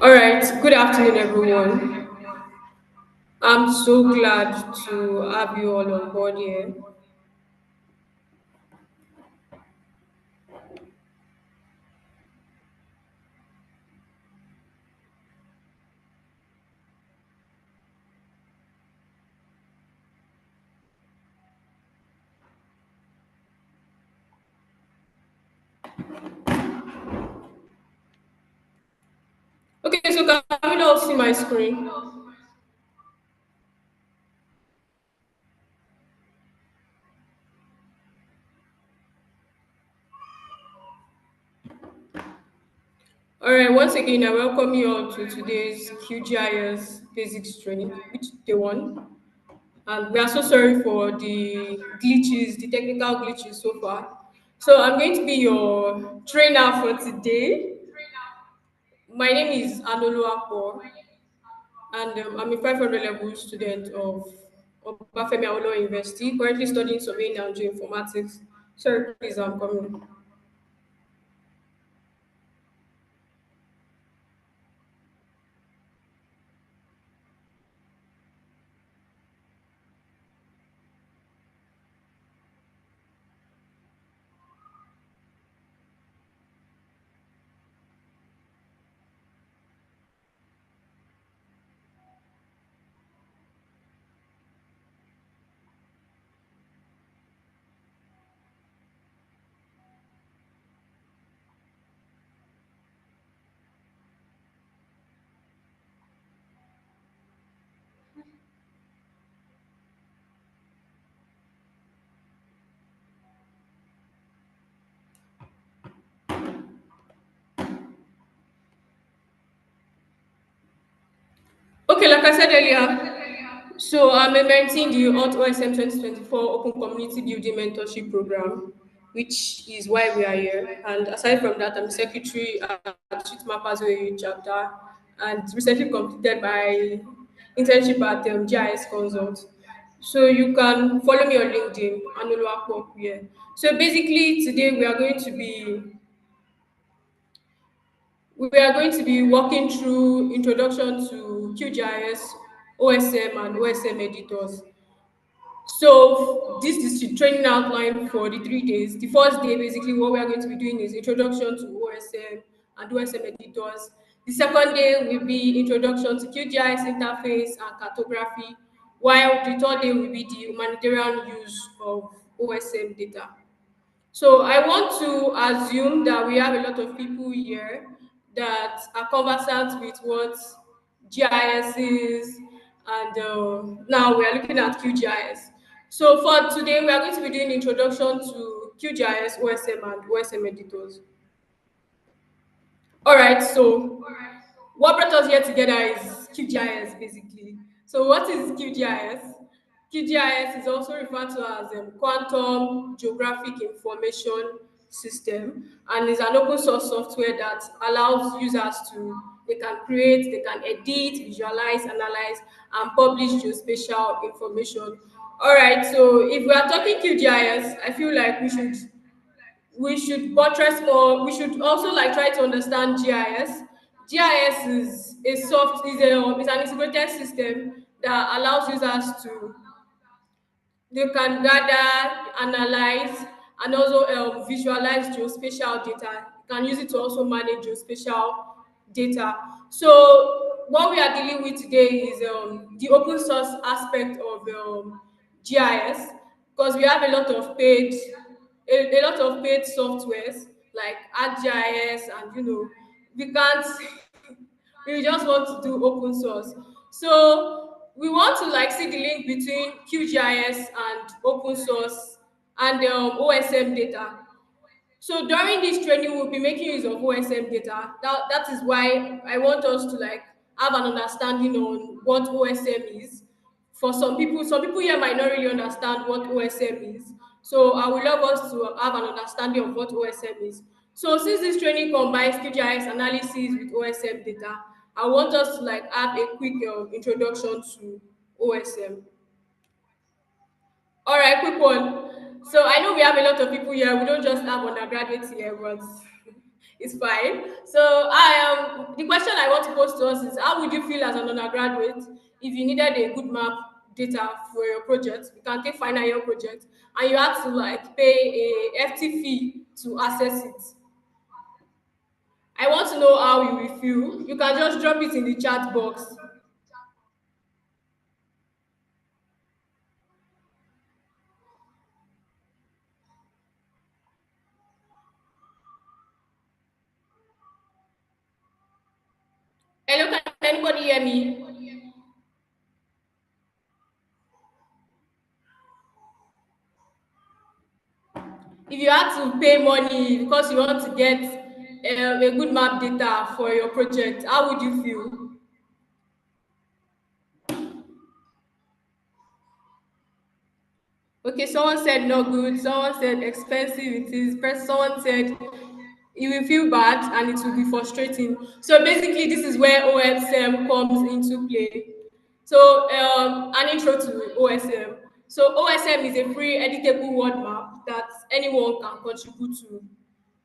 All right, good afternoon, everyone. I'm so glad to have you all on board here. Okay, so can we all see my screen? All right, once again, I welcome you all to today's QGIS basics training, which day one. And we are so sorry for the glitches, the technical glitches so far. So I'm going to be your trainer for today. My name is Anolu Akpo, and I'm a 500 level student of Obafemi Awolowo University, currently studying surveying and geoinformatics. Sorry, please, I'm coming. Okay, like I said earlier, so I'm mentoring the Alt OSM 2024 Open Community Building Mentorship Program, which is why we are here. And aside from that, I'm secretary at StreetMap chapter and recently completed my internship at GIS Consult. So you can follow me on LinkedIn, Anolo Akpok here. So basically, today we are going to be walking through introduction to QGIS, OSM, and OSM editors. So this is the training outline for the 3 days. The first day, basically, what we are going to be doing is introduction to OSM and OSM editors. The second day will be introduction to QGIS interface and cartography, while the third day will be the humanitarian use of OSM data. So I want to assume that we have a lot of people here that are conversant with what GIS is, and now we are looking at QGIS. So for today, we are going to be doing introduction to QGIS, OSM, and OSM editors. All right, so what brought us here together is QGIS basically. So, what is QGIS? QGIS is also referred to as Quantum Geographic Information System, and is an open source software that allows users to they can create, they can edit, visualize, analyze, and publish geospatial information. All right, so if we are talking QGIS, I feel like we should buttress more. We should also like try to understand GIS. GIS is an integrated system that allows users to they can gather, analyze, and also visualize geospatial data. You can use it to also manage geospatial data. So what we are dealing with today is the open source aspect of GIS, because we have a lot of paid softwares like ArcGIS, and we can't we just want to do open source. So we want to like see the link between QGIS and open source and OSM data. So during this training, we'll be making use of OSM data. That is why I want us to like have an understanding on what OSM is. For some people here might not really understand what OSM is. So I would love us to have an understanding of what OSM is. So since this training combines QGIS analysis with OSM data, I want us to like have a quick introduction to OSM. All right, quick one. So I know we have a lot of people here. We don't just have undergraduates here, but It's fine. So I the question I want to pose to us is, how would you feel as an undergraduate if you needed a good map data for your project? You can take final year project and you had to like pay a hefty fee to access it. I want to know how you will feel. You can just drop it in the chat box. Hello, can anybody hear me? If you had to pay money because you want to get a good map data for your project, how would you feel? Okay, someone said not good, someone said expensive it is, someone said you will feel bad and it will be frustrating. So basically, this is where OSM comes into play. So an intro to OSM. So OSM is a free editable world map that anyone can contribute to.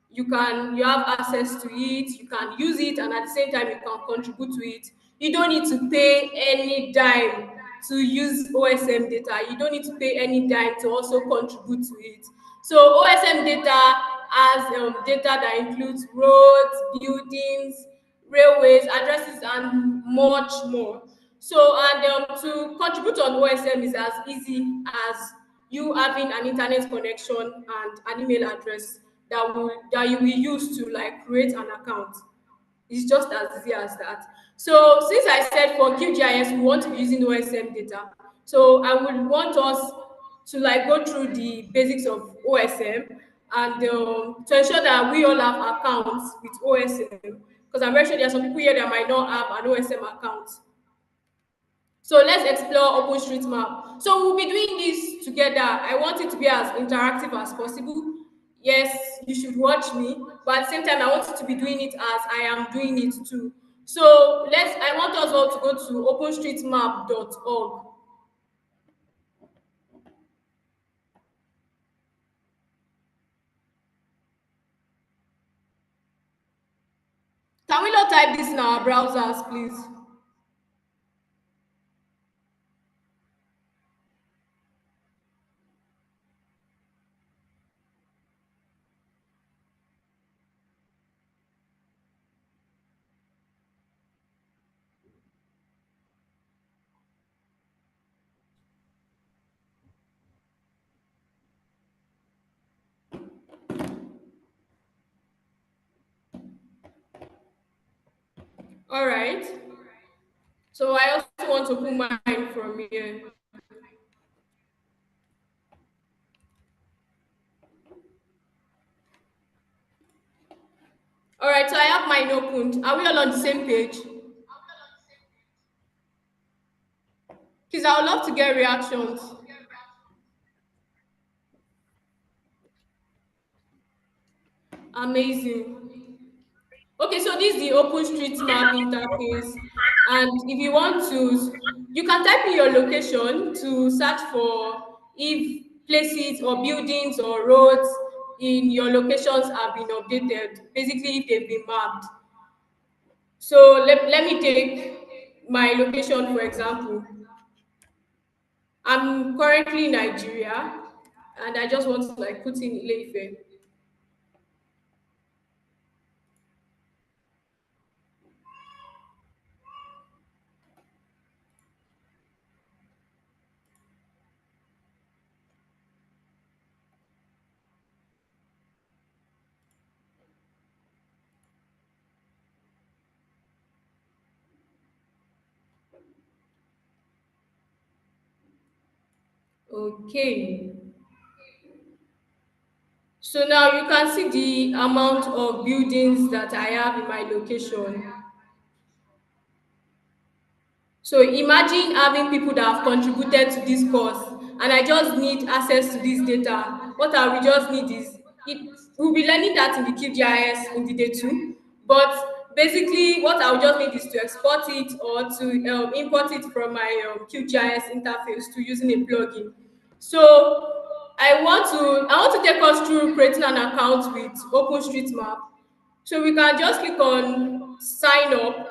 You have access to it, you can use it, and at the same time you can contribute to it. You don't need to pay any dime to use OSM data. You don't need to pay any dime to also contribute to it. So OSM data has data that includes roads, buildings, railways, addresses, and much more. So, and to contribute on OSM is as easy as you having an internet connection and an email address that you will use to like create an account. It's just as easy as that. So since I said for QGIS we want to be using OSM data, so I would want us to like go through the basics of OSM and to ensure that we all have accounts with OSM, because I'm very sure there are some people here that might not have an OSM account. So let's explore OpenStreetMap. So we'll be doing this together. I want it to be as interactive as possible. Yes, you should watch me, but at the same time, I want you to be doing it as I am doing it too. So I want us all to go to openstreetmap.org. Can we not type this in our browsers, please? All right. So I also want to put mine from here. All right, so I have mine opened. Are we all on the same page? Please, I would love to get reactions. Amazing. Okay, so this is the OpenStreetMap interface, and if you want to, you can type in your location to search for if places or buildings or roads in your locations have been updated, basically if they've been mapped. So let me take my location for example. I'm currently in Nigeria, and I just want to like put in Ile-Ife. Okay. So now you can see the amount of buildings that I have in my location. So imagine having people that have contributed to this course and I just need access to this data. What I will just need is we'll be learning that in the QGIS in the day two. But basically what I will just need is to export it or to import it from my QGIS interface to using a plugin. So I want to take us through creating an account with OpenStreetMap. So we can just click on sign up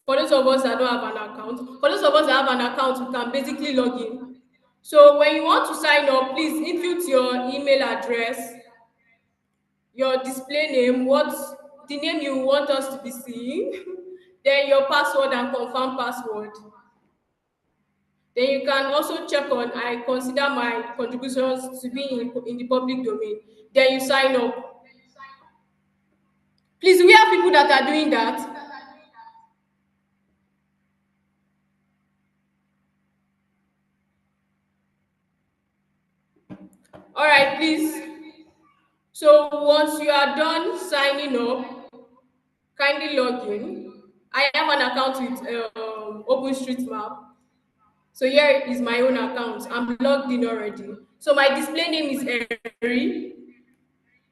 for those of us that don't have an account. For those of us that have an account, we can basically log in. So when you want to sign up, please input your email address, your display name, what the name you want us to be seeing, then your password and confirm password. Then you can also check on I consider my contributions to be in the public domain. Then you sign up. Please, we have people that are doing that. All right, please. So once you are done signing up, kindly log in. I have an account with OpenStreetMap. So here is my own account. I'm logged in already. So my display name is Eri.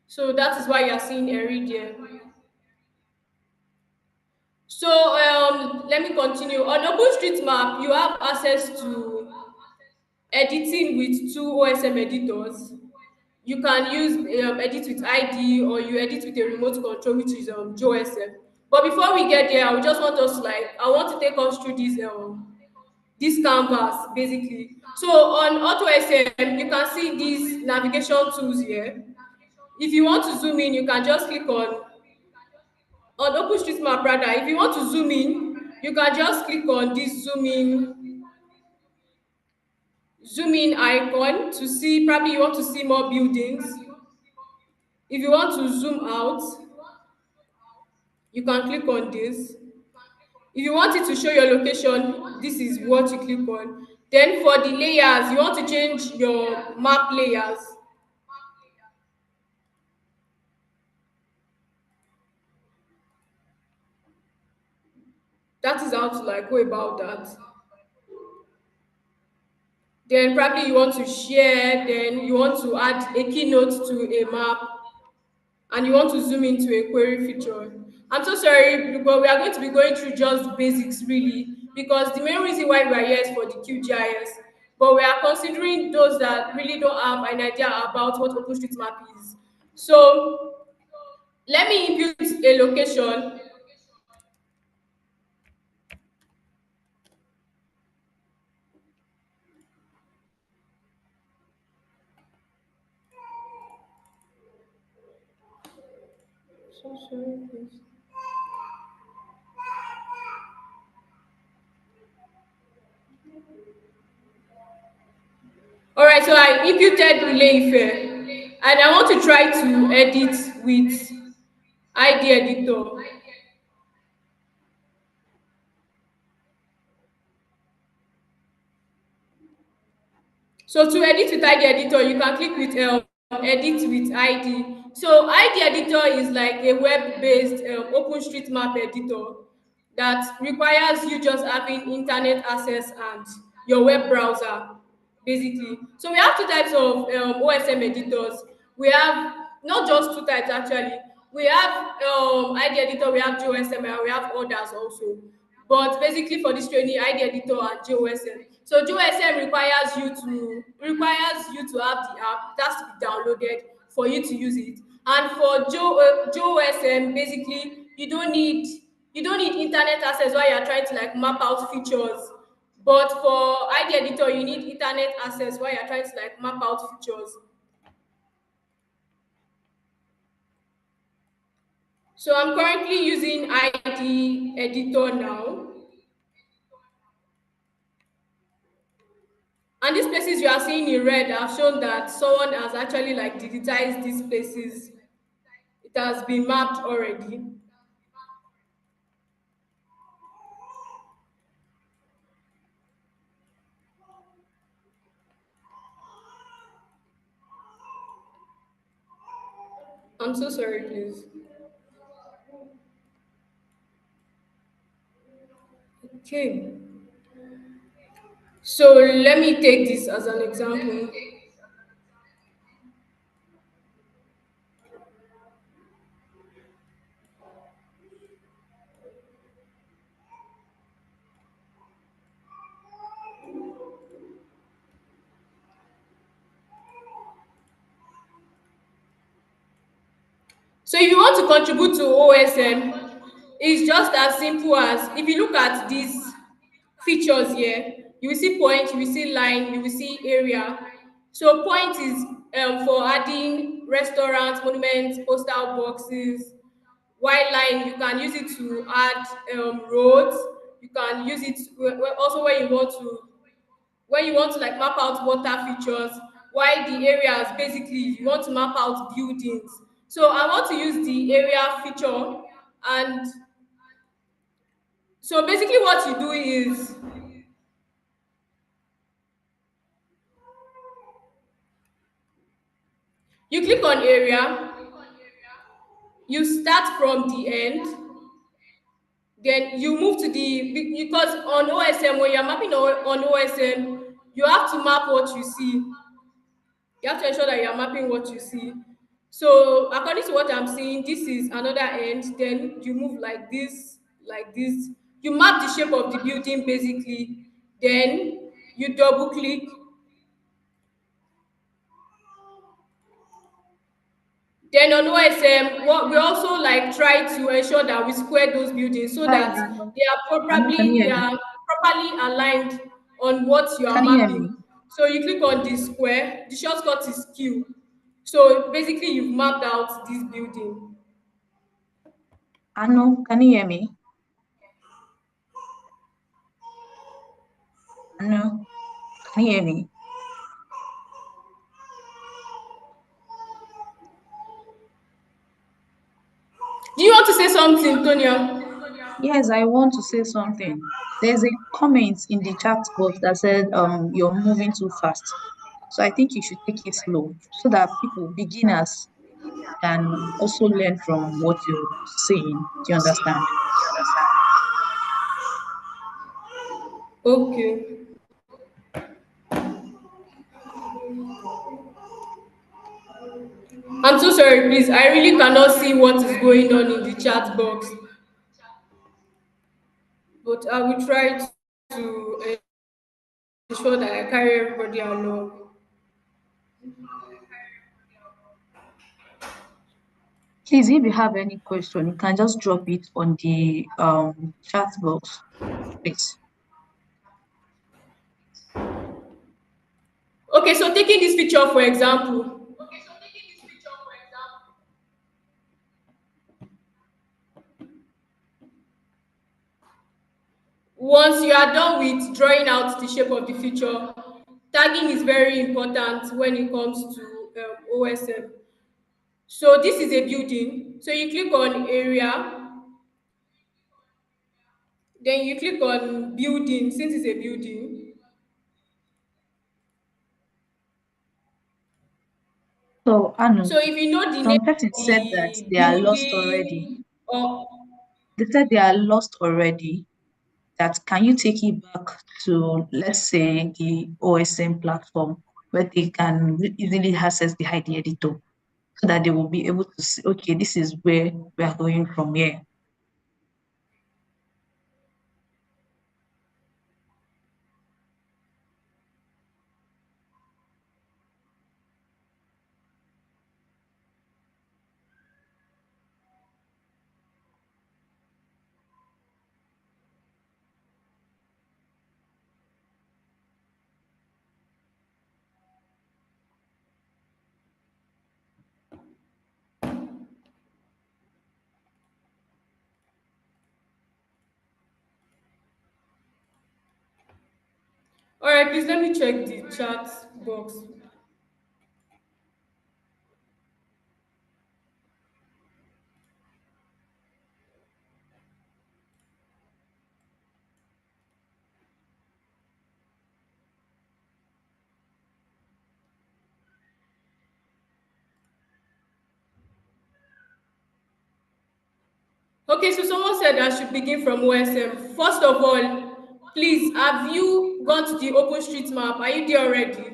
So that is why you are seeing Eri there. So let me continue. On OpenStreetMap, you have access to editing with two OSM editors. You can use edit with ID, or you edit with a remote control, which is JOSM. But before we get there, I would just want us I want to take us through this canvas basically. So on AutoSM, you can see these navigation tools here. If you want to zoom in, you can just click on OpenStreetMap rather. If you want to zoom in, you can just click on this zoom in icon to see, probably you want to see more buildings. If you want to zoom out, you can click on this. If you want it to show your location, this is what you click on. Then for the layers, you want to change your map layers. That is how to go about that. Then probably you want to share, then you want to add a keynote to a map, and you want to zoom into a query feature. I'm so sorry, but we are going to be going through just basics really, because the main reason why we are here is for the QGIS, but we are considering those that really don't have an idea about what OpenStreetMap is. So let me input a location. So sorry, please. All right, so I imputed Ileife, and I want to try to edit with ID editor. So to edit with ID editor, you can click with edit with ID. So ID editor is like a web-based OpenStreetMap editor that requires you just having internet access and your web browser, basically. So we have two types of OSM editors. We have not just two types actually. We have ID editor, we have GOSM, and we have others also. But basically for this training, ID editor and JOSM. So JOSM requires you to have the app. It has to be downloaded for you to use it. And for JOSM, basically you don't need internet access while you're trying to map out features. But for ID editor, you need internet access while you're trying to map out features. So I'm currently using ID editor now. And these places you are seeing in red have shown that someone has actually digitized these places. It has been mapped already. I'm so sorry, please. Okay. So let me take this as an example. want to contribute to OSM, it's just as simple as if you look at these features here, you will see point, you will see line, you will see area. So point is for adding restaurants, monuments, postal boxes. While line, you can use it to add roads. You can use it also when you want to like map out water features. While the areas, basically you want to map out buildings. So I want to use the area feature, and so basically what you do is you click on area, you start from the end, then you move to because on OSM, when you're mapping on OSM, you have to map what you see. You have to ensure that you're mapping what you see. So according to what I'm seeing, this is another end, then you move like this. You map the shape of the building basically, then you double click. Then on OSM, what we also like try to ensure that we square those buildings so Hi, that Arno. Can you they hear me? are properly aligned on what you are Can you hear mapping. me? So you click on the square, the shortcut is Q. So basically you've mapped out this building. Arno, can you hear me? Arno, can you hear me? Do you want to say something, Tonya? Yes, I want to say something. There's a comment in the chat box that said you're moving too fast. So I think you should take it slow so that people, beginners, can also learn from what you're saying. Do you understand? Okay. I'm so sorry, please. I really cannot see what is going on in the chat box, but I will try to ensure that I carry everybody along. Please, if you have any question, you can just drop it on the chat box, please. Okay, so taking this picture for example, once you are done with drawing out the shape of the feature, tagging is very important when it comes to OSM. So this is a building. So you click on area, then you click on building since it's a building. So, Anu, So if you know the name some person of said that the they are lost already. building, or They said they are lost already. That can you take it back to, let's say, the OSM platform where they can easily access the ID editor so that they will be able to see, okay, this is where we are going from here. all right, please let me check the chat box. Okay, so someone said I should begin from OSM. First of all, please, have you gone to the OpenStreetMap? Are you there already?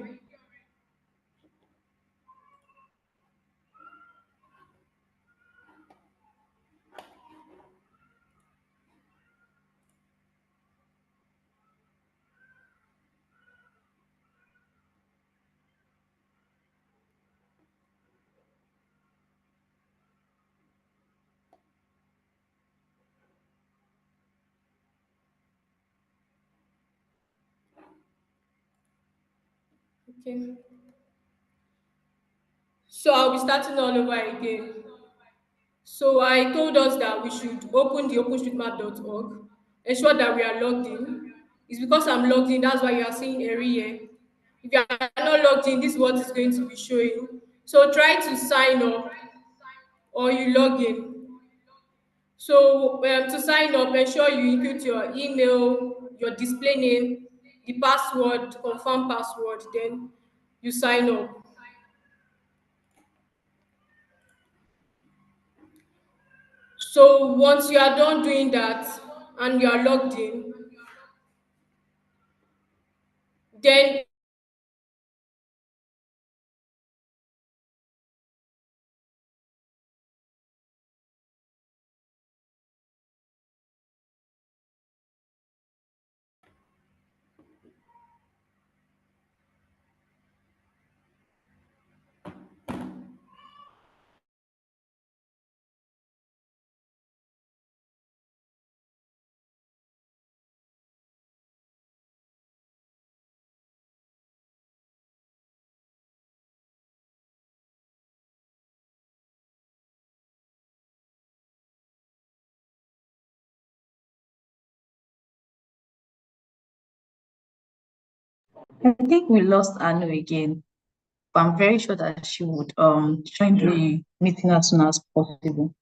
Okay. So I'll be starting all over again. So I told us that we should open the OpenStreetMap.org, ensure that we are logged in. It's because I'm logged in, that's why you are seeing Eri here. If you are not logged in, this is what is going to be showing. So try to sign up or you log in. So to sign up, ensure you input your email, your display name, the password, confirm password, then you sign up. So once you are done doing that and you are logged in, then I think we lost Anu again, but I'm very sure that she would join the meeting as soon as possible.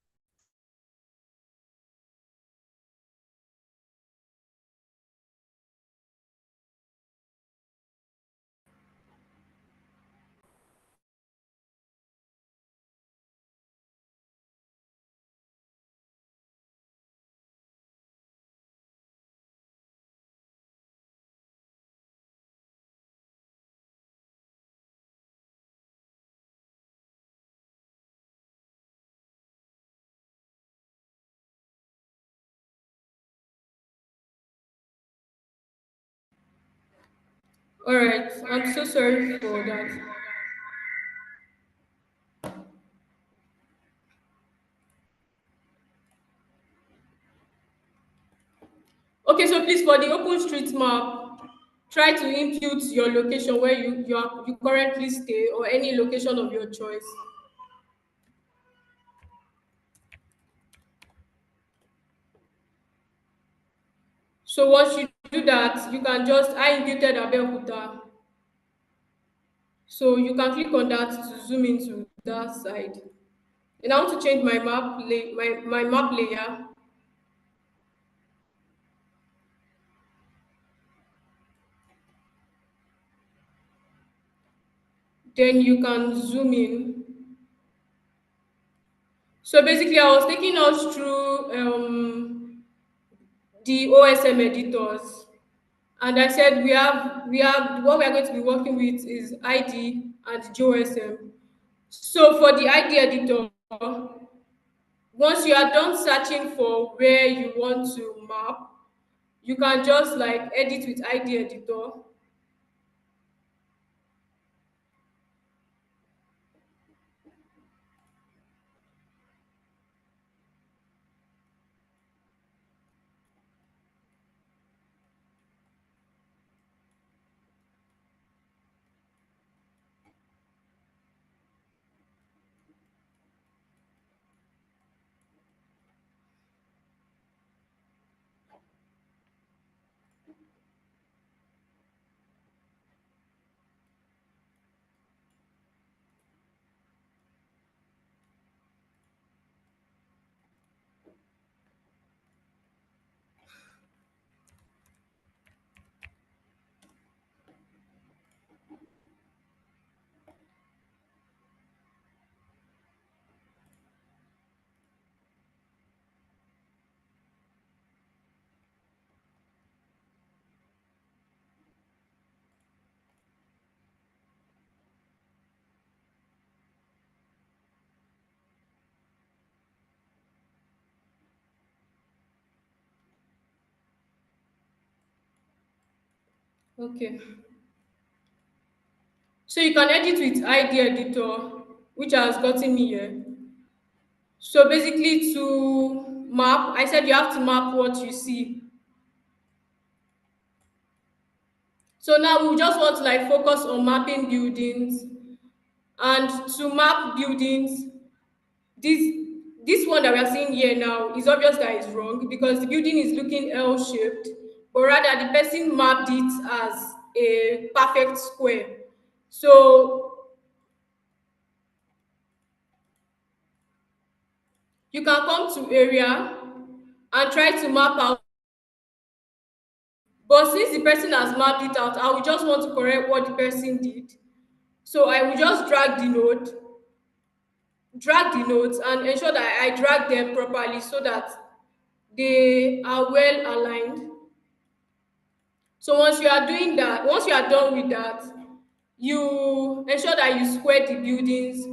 all right, I'm so sorry for that. Okay, so please for the open street map, try to input your location where you currently stay or any location of your choice. So once you do that, you can just I imputed Abeokuta. So you can click on that to zoom into that side. And I want to change my my map layer. Then you can zoom in. So basically, I was taking us through the OSM editors, and I said we have what we are going to be working with is ID and JOSM. So for the ID editor, once you are done searching for where you want to map, you can just like edit with ID editor. Okay. So you can edit with ID editor, which has gotten me here. So basically to map, I said you have to map what you see. So now we just want to like focus on mapping buildings. And to map buildings, this this one that we are seeing here now is obvious that is wrong because the building is looking L-shaped, but rather the person mapped it as a perfect square. So you can come to area and try to map out, but since the person has mapped it out, I will just want to correct what the person did. So I will just drag the nodes and ensure that I drag them properly so that they are well aligned. So once you are done with that, you ensure that you square the buildings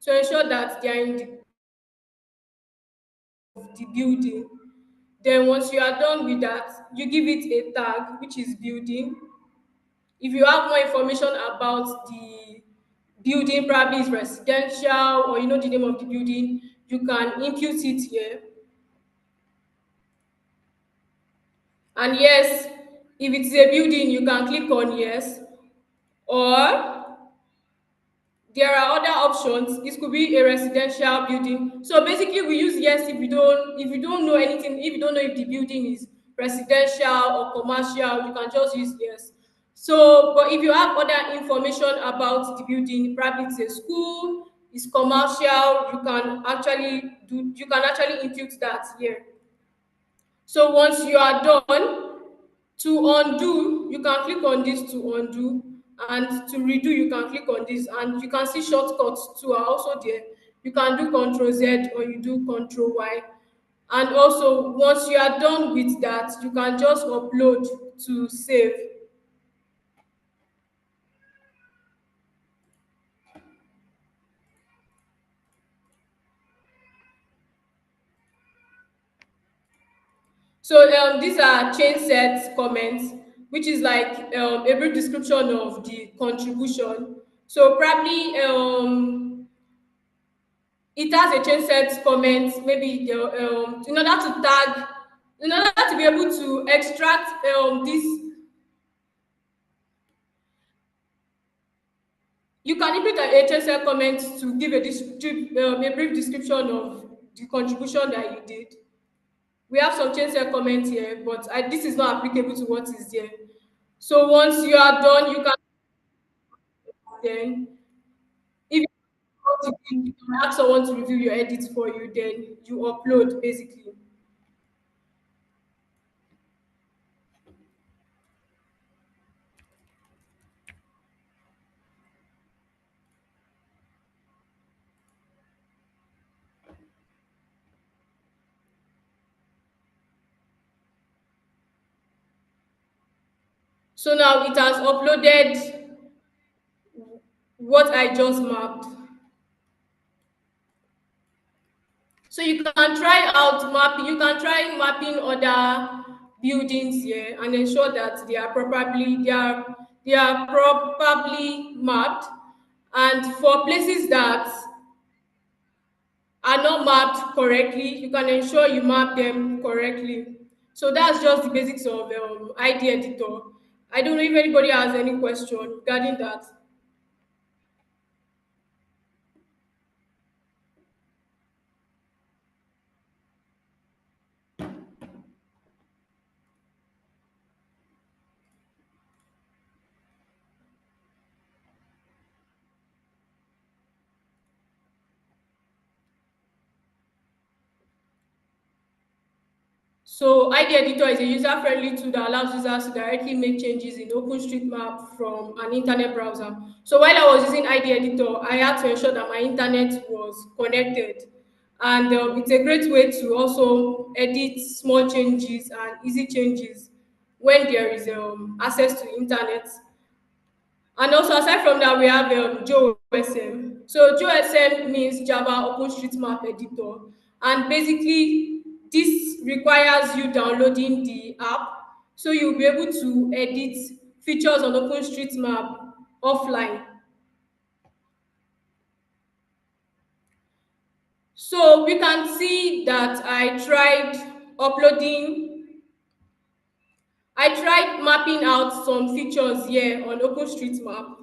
to ensure that they are in the building. Then once you are done with that, you give it a tag, which is building. If you have more information about the building, probably it's residential or you know the name of the building, you can input it here. And yes, if it's a building, you can click on yes, or there are other options. It could be a residential building. So basically we use yes if you don't know anything, if you don't know if the building is residential or commercial, you can just use yes. So but if you have other information about the building, probably it's a school, it's commercial, you can actually input that here. So once you are done, to undo, you can click on this to undo, and to redo, you can click on this, and you can see shortcuts too are also there. You can do Ctrl Z or you do Ctrl Y. And also, once you are done with that, you can just upload to save. So these are chain set comments, which is like a brief description of the contribution. So probably it has a chain set comment, maybe in order to be able to extract this, you can input an chain set comment to give a brief description of the contribution that you did. We have some chain set comments here, but this is not applicable to what is there. So once you are done, you can then, if you can ask someone to review your edits for you, then you upload basically. So now it has uploaded what I just mapped. So you can try mapping other buildings here and ensure that they are properly mapped. And for places that are not mapped correctly, you can ensure you map them correctly. So that's just the basics of ID editor. I don't know if anybody has any question regarding that. So ID Editor is a user-friendly tool that allows users to directly make changes in OpenStreetMap from an internet browser. So while I was using ID Editor, I had to ensure that my internet was connected. And it's a great way to also edit small changes and easy changes when there is access to internet. And also, aside from that, we have JOSM. So JOSM means Java OpenStreetMap Editor, and basically this requires you downloading the app, so you'll be able to edit features on OpenStreetMap offline. So we can see that I tried uploading I tried mapping out some features here on OpenStreetMap.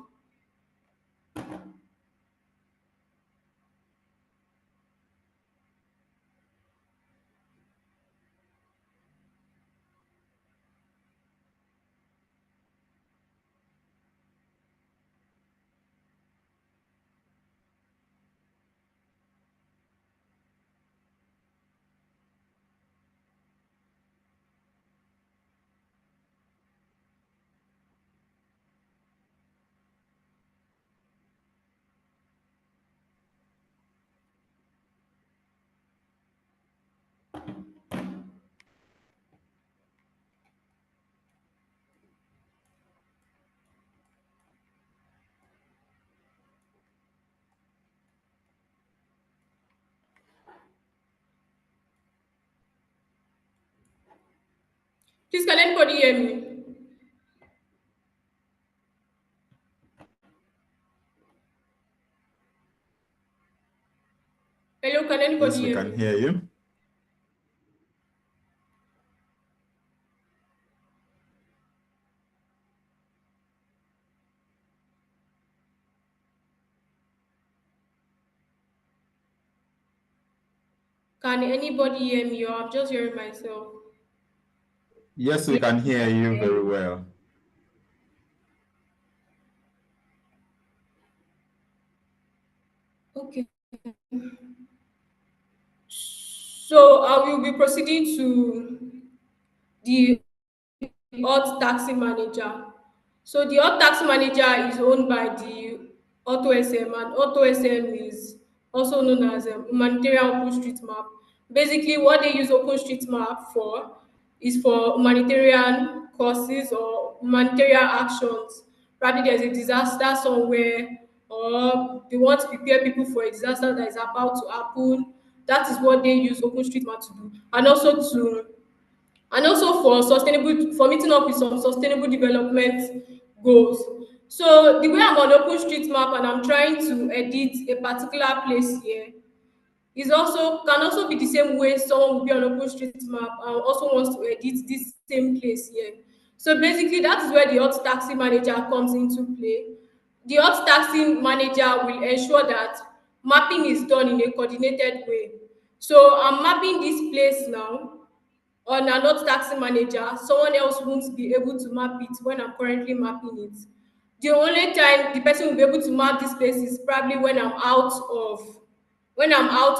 Please, can anybody hear me? Hello, can anybody Yes, we hear can me? hear you. Can anybody hear me, or I'm just hearing myself? Yes, we Yes, can we hear can you hear very you. well. Okay. So I will be proceeding to the Hot Taxi Manager. So the Hot Taxi Manager is owned by the AutoSM, and AutoSM is also known as Humanitarian OpenStreetMap. Basically, what they use OpenStreetMap for is for humanitarian causes or humanitarian actions. Probably there's a disaster somewhere, or they want to prepare people for a disaster that is about to happen. That is what they use OpenStreetMap to do, and also for sustainable, for meeting up with some sustainable development goals. So the way I'm on OpenStreetMap and I'm trying to edit a particular place here is also can also be the same way someone will be on OpenStreetMap and also wants to edit this same place here. So basically, that is where the Hot Taxi Manager comes into play. The Hot Taxi Manager will ensure that mapping is done in a coordinated way. So I'm mapping this place now on an Hot Taxi Manager. Someone else won't be able to map it when I'm currently mapping it. The only time the person will be able to map this place is probably when I'm out of when I'm out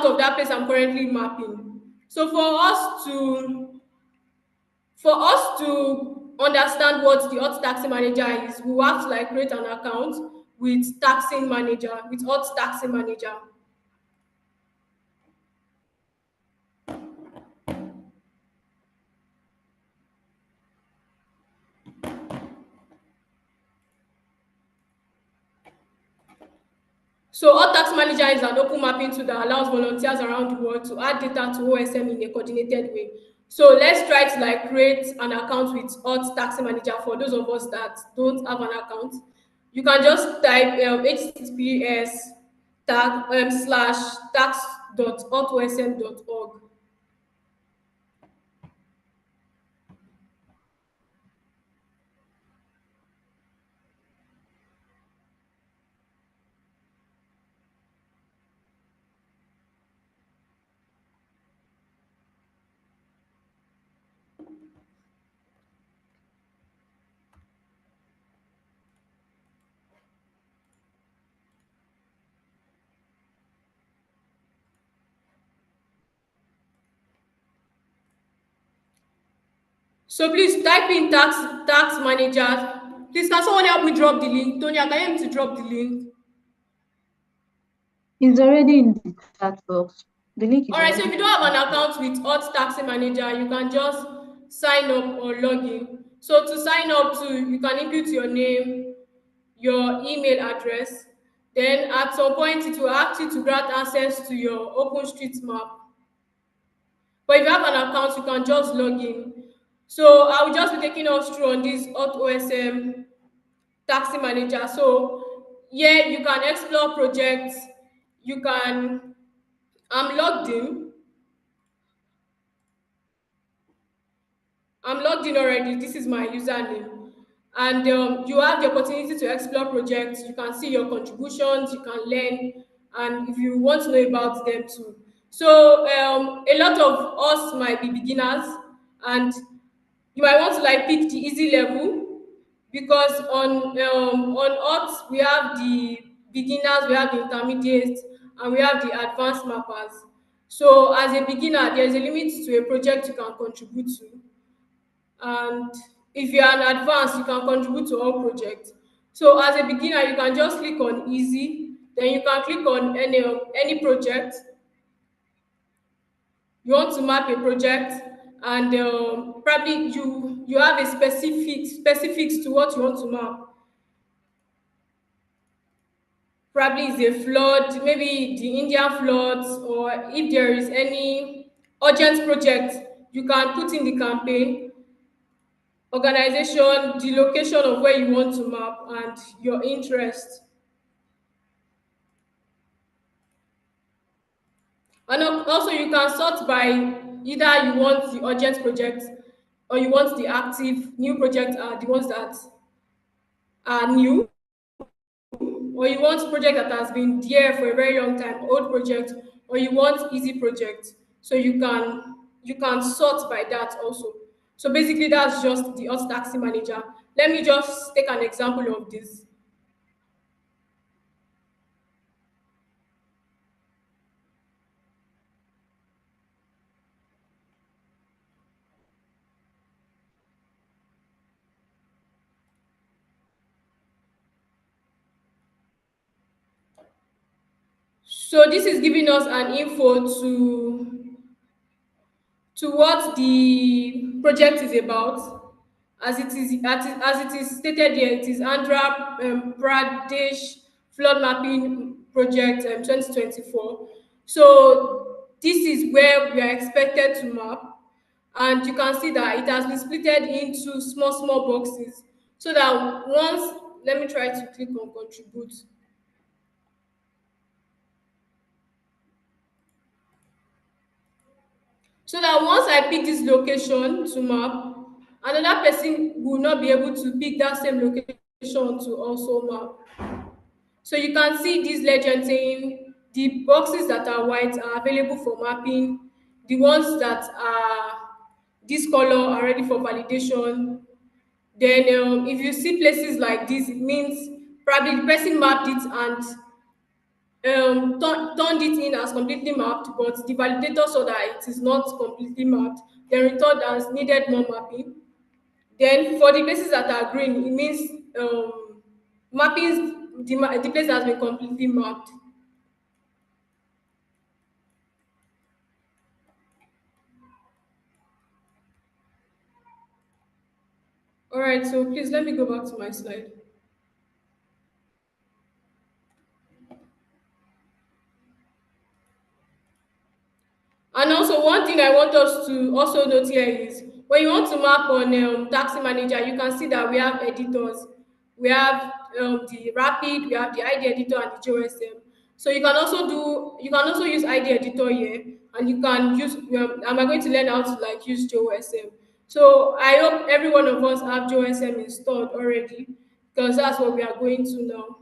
of that place I'm currently mapping. So for us to understand what the Hot Taxi Manager is, we will have to like create an account with Hot Taxi Manager. So Hot Tax Manager is an open mapping tool that allows volunteers around the world to add data to OSM in a coordinated way. So let's try to like create an account with Hot Tax Manager for those of us that don't have an account. You can just type https slash tax.hotosm.org. So please type in tax manager. Please, can someone help me drop the link? Tonya, can you help me to drop the link? It's already in the chat box. The link is All right, so if already you in don't the have chat an box. account with Hot Taxi Manager, you can just sign up or log in. So to sign up you can input your name, your email address. Then at some point, it will ask you to grant access to your OpenStreetMap. But if you have an account, you can just log in. So I will just be taking us through on this Hot OSM Taxi Manager. So yeah, you can explore projects. You can I'm logged in. I'm logged in already. This is my username. And you have the opportunity to explore projects. You can see your contributions, you can learn, and if you want to know about them too. So a lot of us might be beginners, and you might want to like pick the easy level, because on Earth we have the beginners, we have the intermediates, and we have the advanced mappers. So as a beginner, there is a limit to a project you can contribute to, and if you are an advanced, you can contribute to all projects. So as a beginner, you can just click on easy, then you can click on any project you want to map a project, and probably you have a specifics to what you want to map. Probably is a flood, maybe the Indian floods, or if there is any urgent project, you can put in the campaign, organization, the location of where you want to map, and your interest. And also you can sort by either you want the urgent project, or you want the active new projects are the ones that are new, or you want project that has been there for a very long time, old project, or you want easy project. So you can sort by that also. So basically that's just the Hot Taxi Manager. Let me just take an example of this. So this is giving us an info to what the project is about. As it is stated here, it is Andhra Pradesh flood mapping project 2024. So this is where we are expected to map, and you can see that it has been splitted into small boxes, so that once, let me try to click on contribute. So that once I pick this location to map, another person will not be able to pick that same location to also map. So you can see this legend saying the boxes that are white are available for mapping, the ones that are this color are ready for validation. Then if you see places like this, it means probably the person mapped it and turned it in as completely mapped, but the validator saw that it is not completely mapped, then returned as needed more mapping. Then for the places that are green, it means mapping the place has been completely mapped. All right, so please let me go back to my slide. And also, one thing I want us to also note here is when you want to map on Taxi Manager, you can see that we have editors. We have the Rapid, we have the ID Editor, and the JOSM. So you can also use ID Editor here, and you can use. And we're going to learn how to like use JOSM. So I hope every one of us have JOSM installed already, because that's what we are going to now.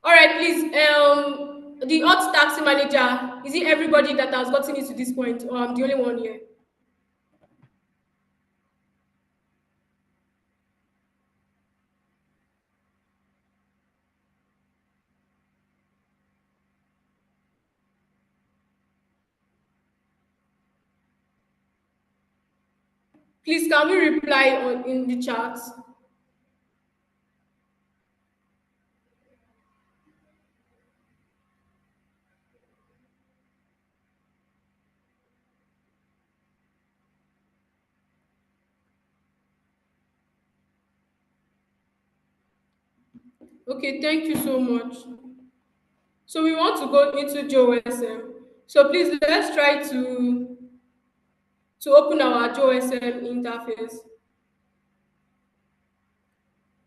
All right, please. The hot taxi manager, is it everybody that has gotten it to this point, or I'm the only one here? Please, can we reply on in the chat? Okay, thank you so much. So we want to go into JOSM. So please let's try to open our JOSM interface.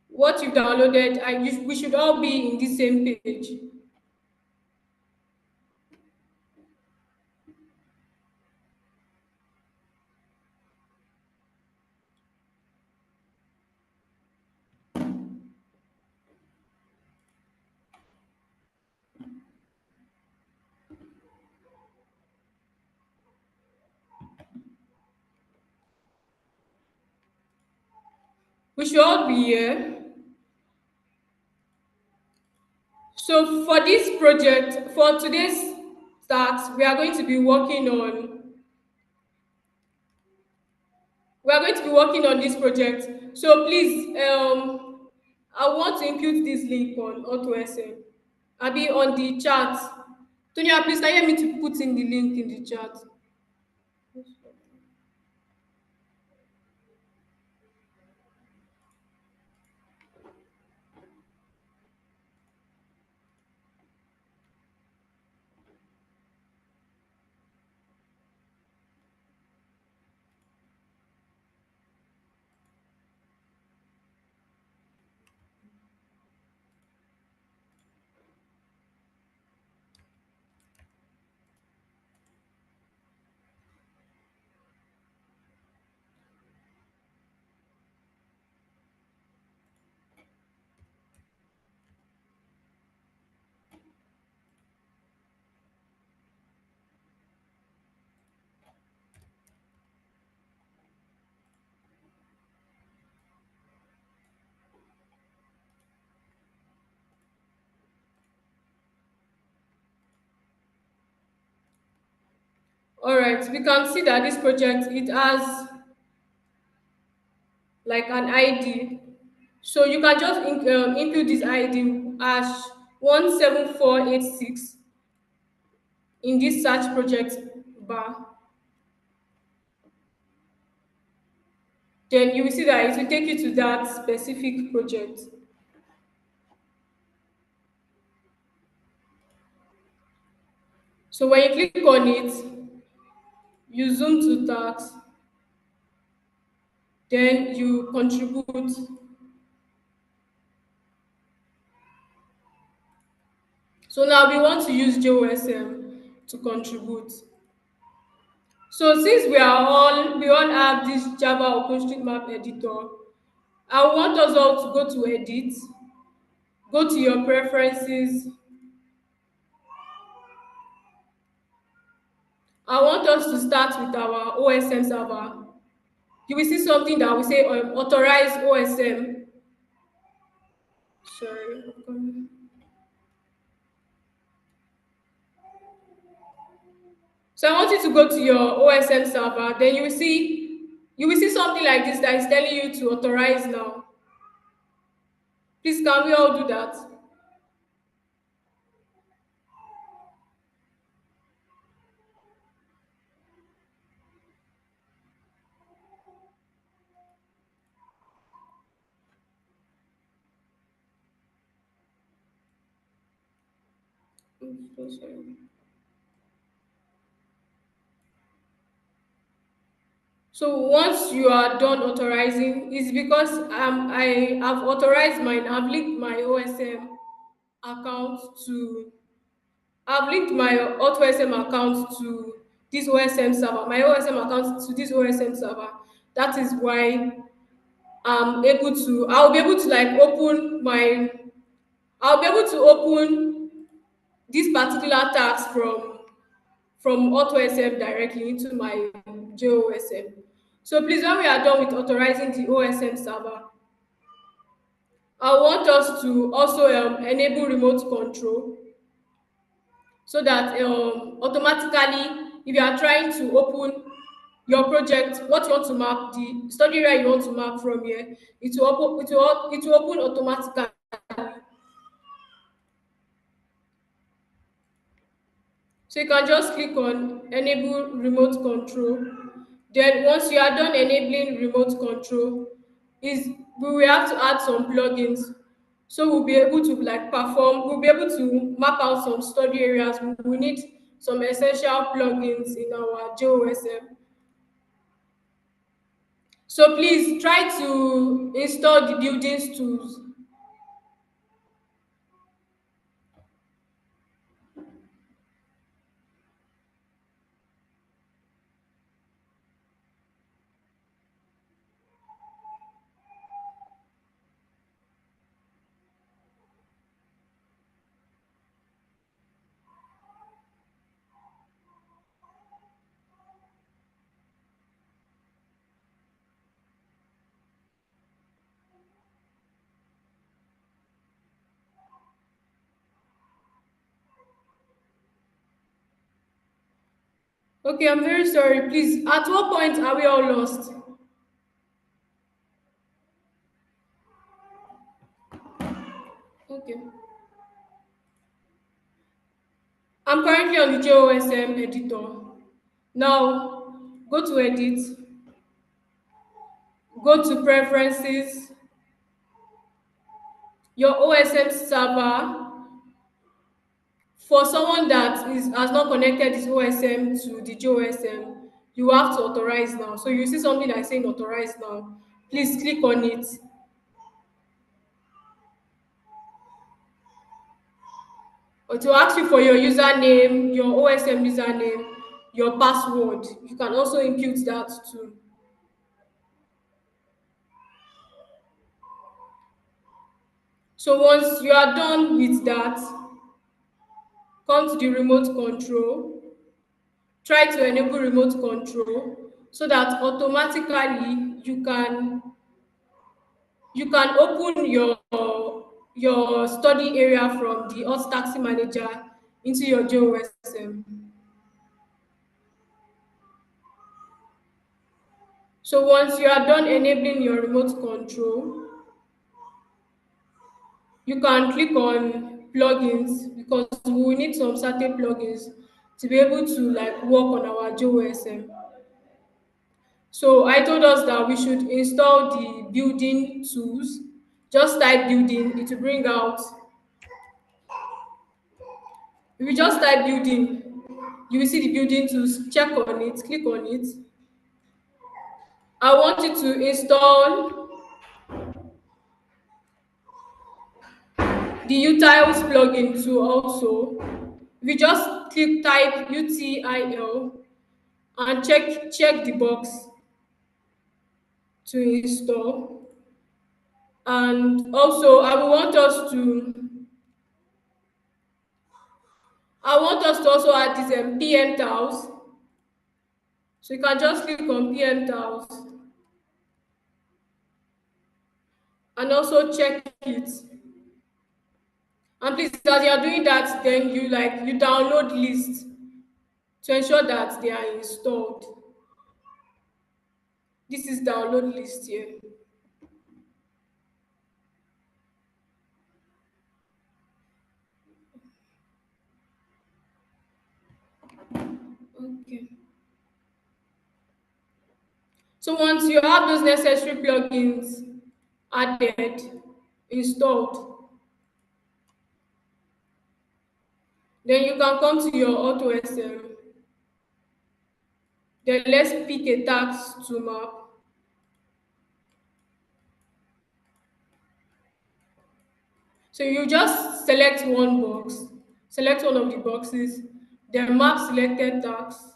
What you've downloaded, we should all be in the same page. We should all be here. So for this project, for today's task, we are going to be working on this project. So please, I want to input this link on AutoSM. I'll be on the chat. Tonya, please can you help me to put in the link in the chat? All right, we can see that this project, it has like an ID. So you can just input this ID as 17486 in this search project bar. Then you will see that it will take you to that specific project. So when you click on it, you zoom to tax, then you contribute. So now we want to use JOSM to contribute. So since we all have this Java OpenStreetMap editor, I want us all to go to edit, go to your preferences. I want us to start with our OSM server. You will see something that will say authorize OSM. Sorry. Okay. So I want you to go to your OSM server, then you will see something like this that is telling you to authorize now. Please, can we all do that? I'm so sorry. So once you are done authorizing, it's because I have authorized mine. I've linked my OSM account to I've linked my AutoSM account to this OSM server, my OSM account to this OSM server. That is why I'll be able to like I'll be able to open this particular task from AutoSM directly into my JOSM. So please, when we are done with authorizing the OSM server, I want us to also enable remote control so that automatically, if you are trying to open your project, what you want to map, the study area you want to map from here, it will open automatically. So you can just click on enable remote control. Then once you are done enabling remote control, is we will have to add some plugins. So we'll be able to like perform, we'll be able to map out some study areas. We need some essential plugins in our JOSM. So please try to install the buildings tools. Okay, I'm very sorry. Please, at what point are we all lost? Okay. I'm currently on the JOSM editor. Now, go to edit, go to preferences, your OSM server. For someone that has not connected his OSM to the JOSM, you have to authorize now. So you see something like saying authorize now. Please click on it. Or to ask you for your username, your OSM username, your password. You can also input that too. So once you are done with that, come to the remote control. Try to enable remote control so that automatically you can open your study area from the Hot Taxi Manager into your JOSM. So once you are done enabling your remote control, you can click on plugins because we will need some certain plugins to be able to like work on our JOSM. So I told us that we should install the building tools. Just type building, it will bring out. If you just type building, you will see the building tools. Check on it, click on it. I want you to install the Utiles plugin too also. If you just type UTIL and check the box to install. And also I want us to also add this PM tiles. So you can just click on PM tiles and also check it. And please, as you are doing that, then you download list to ensure that they are installed. This is download list here. Okay. So once you have those necessary plugins added, installed, then you can come to your AutoSM. Then let's pick a task to map. So you just select one box, select one of the boxes, then map selected tasks.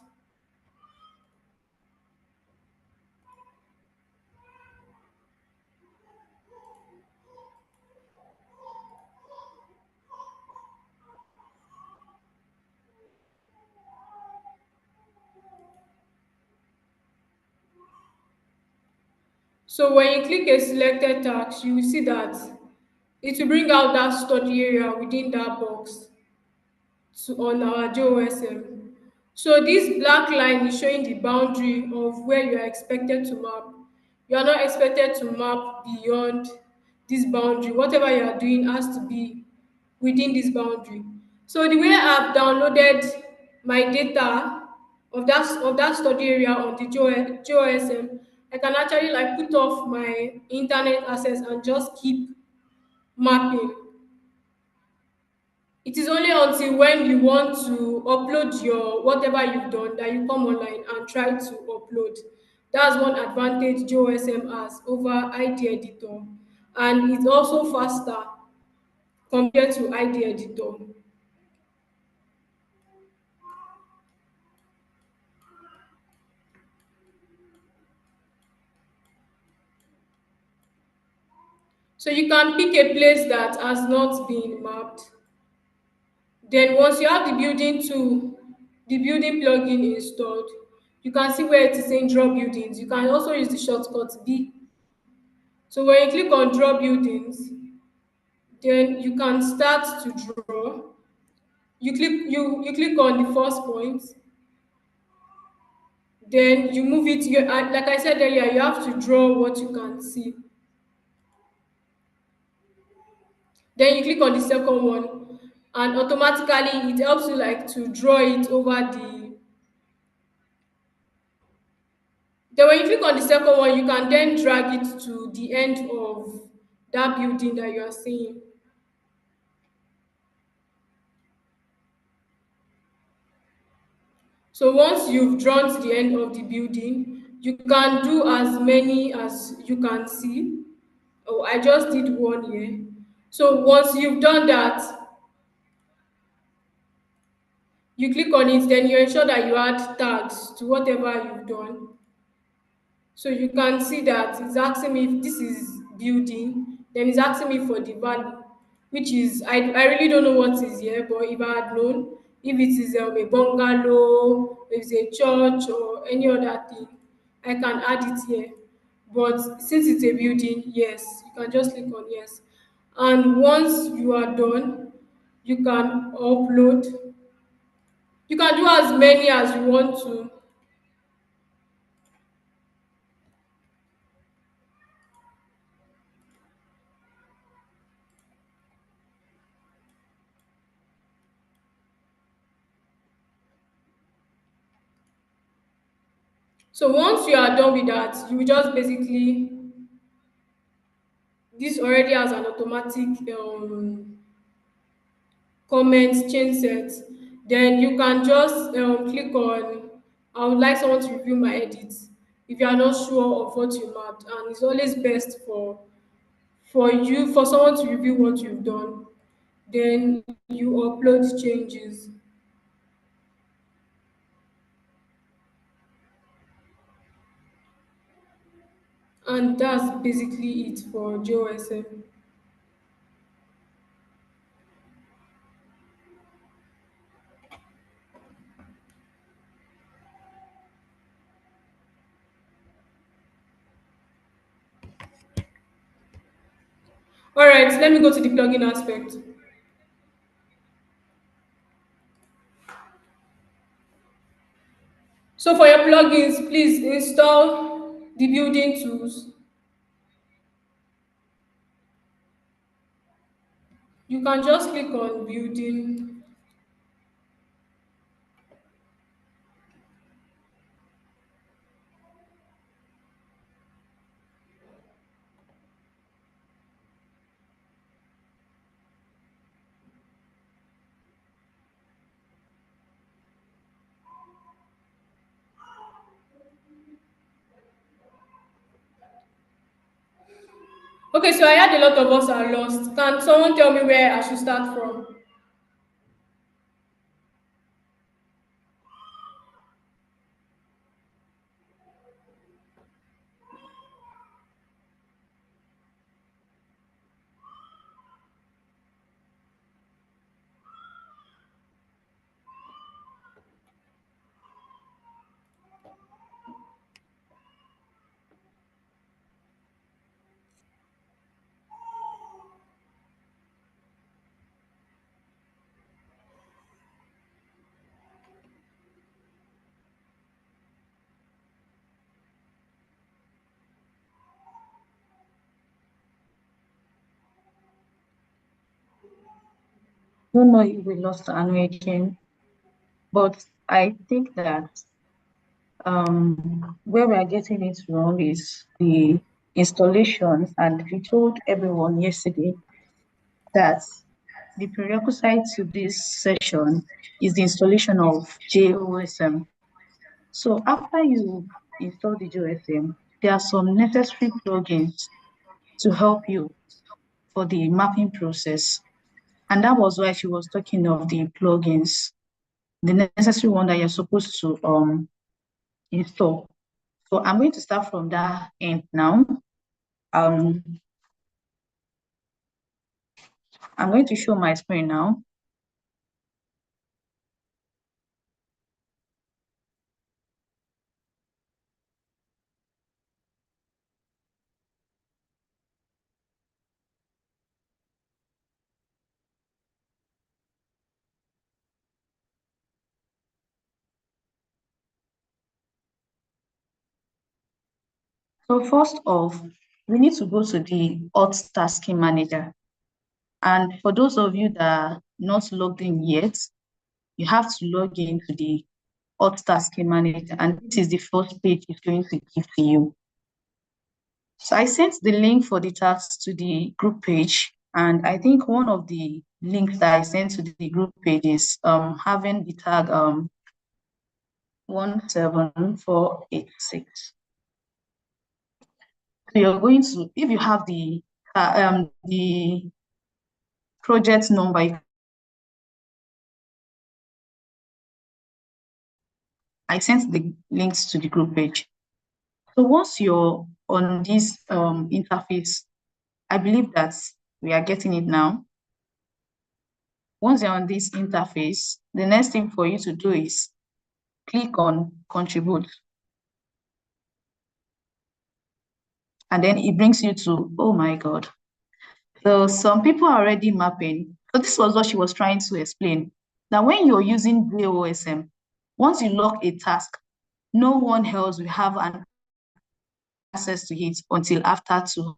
So when you click a selected task, you will see that it will bring out that study area within that box on our JOSM. So this black line is showing the boundary of where you are expected to map. You are not expected to map beyond this boundary. Whatever you are doing has to be within this boundary. So the way I've downloaded my data of that study area on the JOSM, I can actually like put off my internet access and just keep mapping. It is only until when you want to upload your whatever you've done that you come online and try to upload. That's one advantage JOSM has over ID editor, and it's also faster compared to ID editor. So you can pick a place that has not been mapped. Then once you have the building plugin installed, you can see where it is saying draw buildings. You can also use the shortcut B. So when you click on draw buildings, then you can start to draw. You click on the first point, then you move it. Like I said earlier, you have to draw what you can see. Then you click on the second one, and automatically it helps you like to draw it over the. Then when you click on the second one, you can then drag it to the end of that building that you are seeing. So once you've drawn to the end of the building, you can do as many as you can see. Oh, I just did one here. So once you've done that, you click on it, then you ensure that you add tags to whatever you've done. So you can see that it's asking me if this is building, then it's asking me for the value, which is, I really don't know what is here, but if I had known, if it is a bungalow, if it's a church or any other thing, I can add it here. But since it's a building, yes, you can just click on yes. And once you are done, you can upload. You can do as many as you want to. So once you are done with that, you will just basically, this already has an automatic comment change set. Then you can just click on I would like someone to review my edits if you are not sure of what you mapped, and it's always best for someone to review what you've done. Then you upload changes, and that's basically it for JOSM. All right, let me go to the plugin aspect. So for your plugins, please install the building tools. You can just click on building. Okay, so I had a lot of us are lost. Can someone tell me where I should start from? Don't know if we lost Anu again, but I think that where we are getting it wrong is the installation. And we told everyone yesterday that the prerequisite to this session is the installation of JOSM. So after you install the JOSM, there are some necessary plugins to help you for the mapping process. And that was why she was talking of the plugins, the necessary one that you're supposed to install. So I'm going to start from that end now. I'm going to show my screen now. So first off, we need to go to the hot tasking manager. And for those of you that are not logged in yet, you have to log into the hot tasking manager, and this is the first page it's going to give to you. So I sent the link for the tasks to the group page, and I think one of the links that I sent to the group page is having the tag 17486. So you're going to, if you have the project number, I sent the links to the group page. So once you're on this interface, I believe that we are getting it now. Once you're on this interface, the next thing for you to do is click on contribute. And then it brings you to, oh my God. So some people are already mapping. So this was what she was trying to explain. That when you're using JOSM, once you log a task, no one else will have an access to it until after 2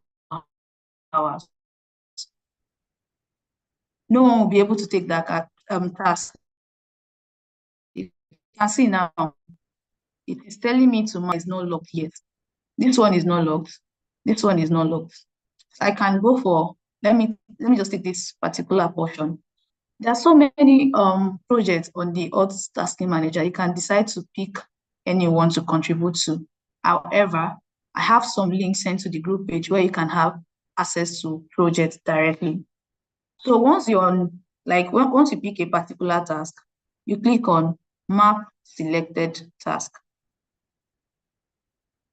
hours. No one will be able to take that task. You can see now, it is telling me tomorrow is not logged yet. This one is not logged. This one is not logged. So I can go for, let me just take this particular portion. There are so many projects on the hot tasking manager. You can decide to pick anyone to contribute to. However, I have some links sent to the group page where you can have access to projects directly. So once you're on, like once you pick a particular task, you click on map selected task.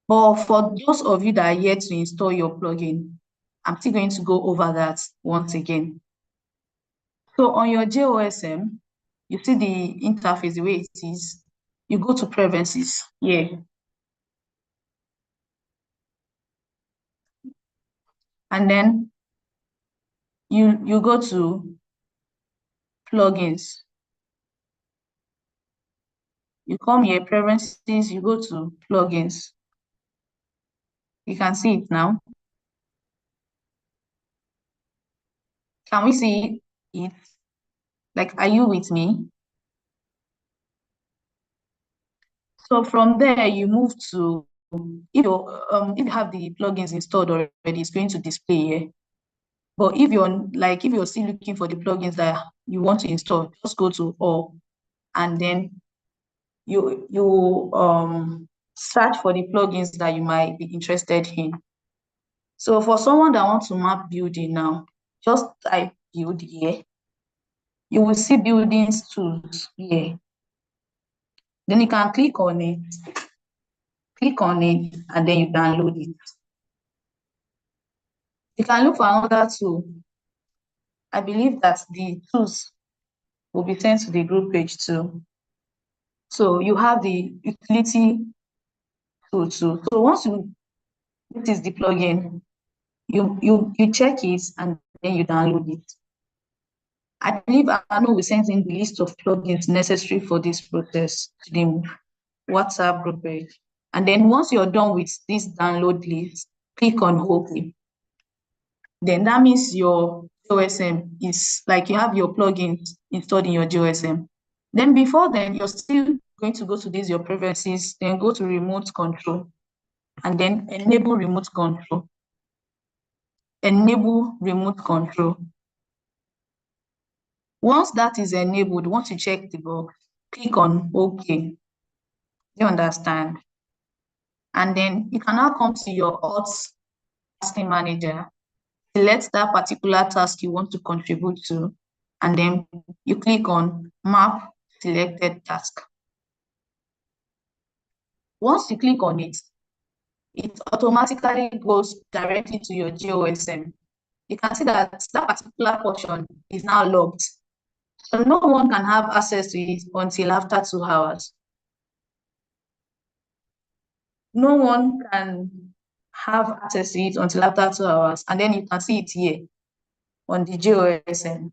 But for those of you that are yet to install your plugin, I'm still going to go over that once again. So on your JOSM, you see the interface the way it is. You go to preferences here. And then you go to plugins. You come here, preferences, you go to plugins. You can see it now. Can we see it? Like, are you with me? So from there, you move to, if you have the plugins installed already, it's going to display here. But if you're still looking for the plugins that you want to install, just go to all, and then you search for the plugins that you might be interested in. So for someone that wants to map building now, just type build here. You will see buildings tools here. Then you can click on it, and then you download it. You can look for another tool. I believe that the tools will be sent to the group page too. So you have the utility tool too. So once this is the plugin, you check it and then you download it. I believe Anu will send in the list of plugins necessary for this process to the WhatsApp group page. And then once you're done with this download list, click on OK. Then that means your JOSM is like you have your plugins installed in your JOSM. Then before then, you're still going to go to this, your preferences, then go to remote control, and then enable remote control. Enable remote control. Once that is enabled, once you check the box, click on OK. You understand? And then you can now come to your Alt Tasking Manager, select that particular task you want to contribute to, and then you click on Map Selected Task. Once you click on it, it automatically goes directly to your JOSM. You can see that that particular portion is now logged. So no one can have access to it until after 2 hours. No one can have access to it until after 2 hours, and then you can see it here on the JOSM.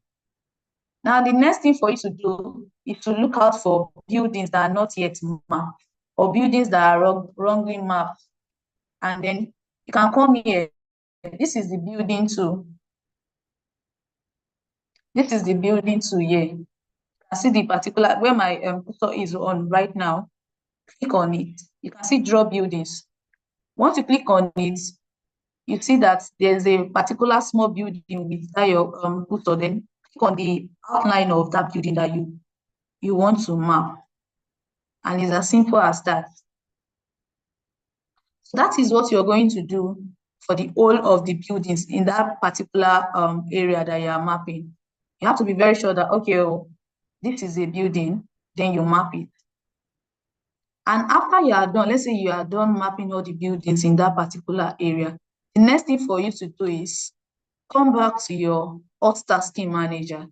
Now, the next thing for you to do is to look out for buildings that are not yet mapped or buildings that are wrongly mapped. And then you can come here. This is the building 2. This is the building 2 here. I see the particular where my cursor is on right now. Click on it. You can see draw buildings. Once you click on it, you see that there's a particular small building with that your cursor. Then click on the outline of that building that you want to map. And it's as simple as that. So that is what you're going to do for the whole of the buildings in that particular area that you are mapping. You have to be very sure that, okay, oh, this is a building, then you map it. And after you are done, let's say you are done mapping all the buildings in that particular area, the next thing for you to do is come back to your Alt Tasking Manager.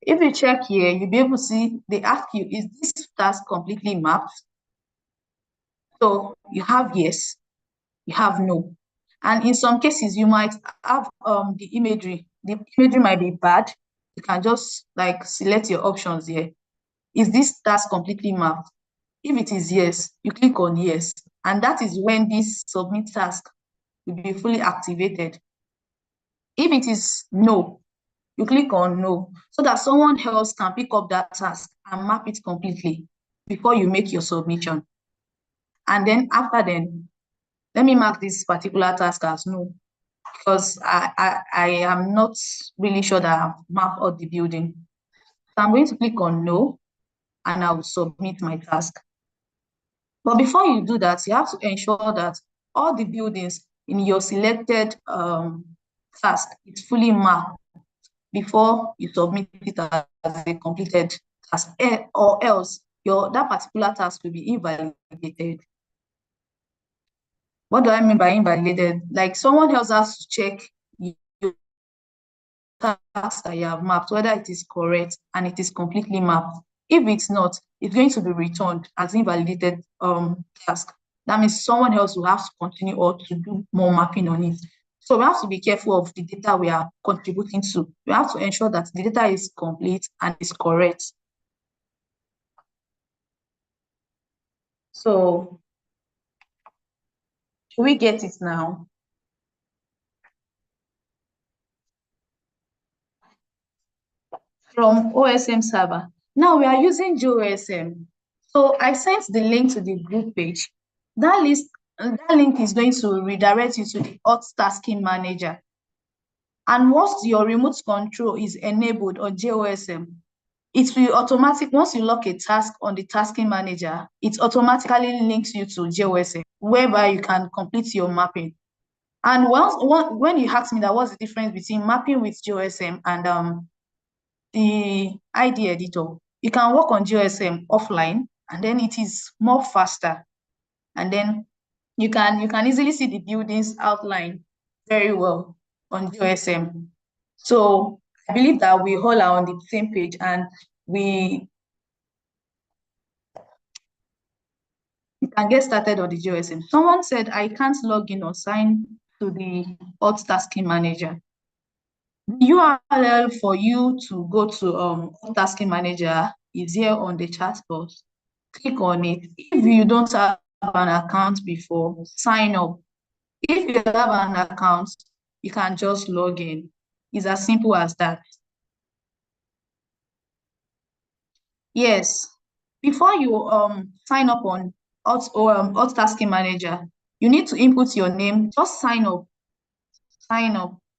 If you check here, you'll be able to see, they ask you, is this task completely mapped? So you have yes, you have no. And in some cases, you might have the imagery might be bad. You can just like select your options here. Is this task completely mapped? If it is yes, you click on yes. And that is when this submit task will be fully activated. If it is no, you click on no, so that someone else can pick up that task and map it completely before you make your submission. And then after then, let me mark this particular task as no, because I am not really sure that I've mapped out the building. So I'm going to click on no, and I will submit my task. But before you do that, you have to ensure that all the buildings in your selected task is fully mapped before you submit it as a completed task, or else that particular task will be invalidated. What do I mean by invalidated? Like someone else has to check your task that you have mapped, whether it is correct and it is completely mapped. If it's not, it's going to be returned as invalidated task. That means someone else will have to continue or to do more mapping on it. So we have to be careful of the data we are contributing to. We have to ensure that the data is complete and is correct. So, should we get it now? From OSM server. Now we are using JOSM. So I sent the link to the group page. That link is going to redirect you to the Alt Tasking Manager. And once your remote control is enabled on JOSM, it will automatically, once you lock a task on the tasking manager, it automatically links you to JOSM, whereby you can complete your mapping. And when you asked me that what's the difference between mapping with JOSM and the ID editor, you can work on JOSM offline, and then it is more faster. And then you can easily see the buildings outline very well on JOSM. So I believe that we all are on the same page, and we can get started on the JOSM. Someone said I can't log in or sign to the Alt Tasking Manager. The URL for you to go to Alt Tasking Manager is here on the chat box. Click on it. If you don't have an account before, sign up. If you have an account, you can just log in. It's as simple as that. Yes, before you sign up on Alt Tasking Manager, you need to input your name. Just sign up,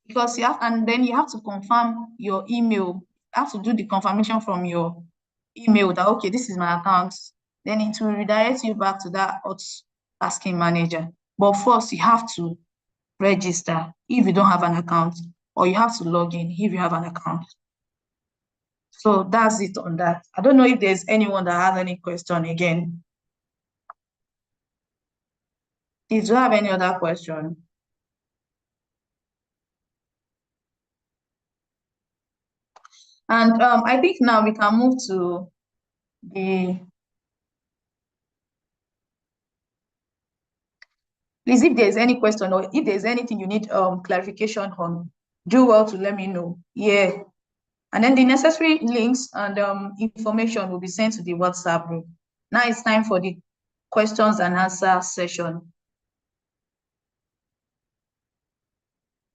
because you have, and then you have to confirm your email have to do the confirmation from your email that, okay, this is my account. Then it will redirect you back to that tasking manager. But first, you have to register if you don't have an account, or you have to log in if you have an account. So that's it on that. I don't know if there's anyone that has any question again. Did you have any other question? And I think now we can move to the, please, if there's any question or if there's anything you need clarification on, do well to let me know. Yeah. And then the necessary links and information will be sent to the WhatsApp group. Now it's time for the questions and answer session.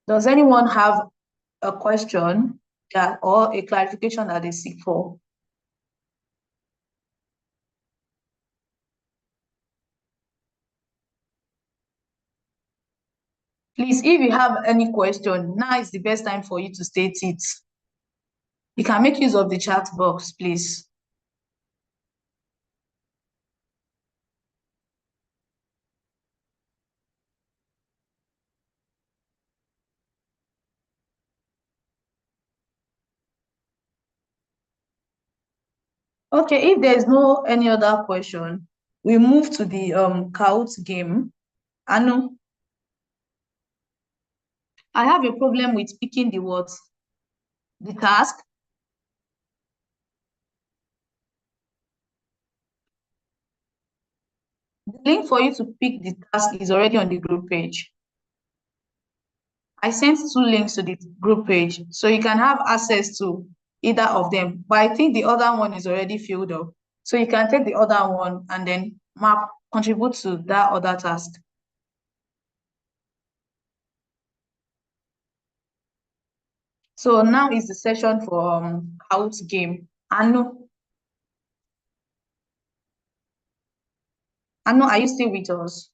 Does anyone have a question that or a clarification that they seek for? Please, if you have any question, now is the best time for you to state it. You can make use of the chat box, please. Okay, if there's no any other question, we move to the Kahoot game. Anu, I have a problem with picking the words. The task. The link for you to pick the task is already on the group page. I sent 2 links to the group page, so you can have access to either of them. But I think the other one is already filled up. So you can take the other one and then contribute to that other task. So now is the session for Kahoot game. Anu, are you still with us?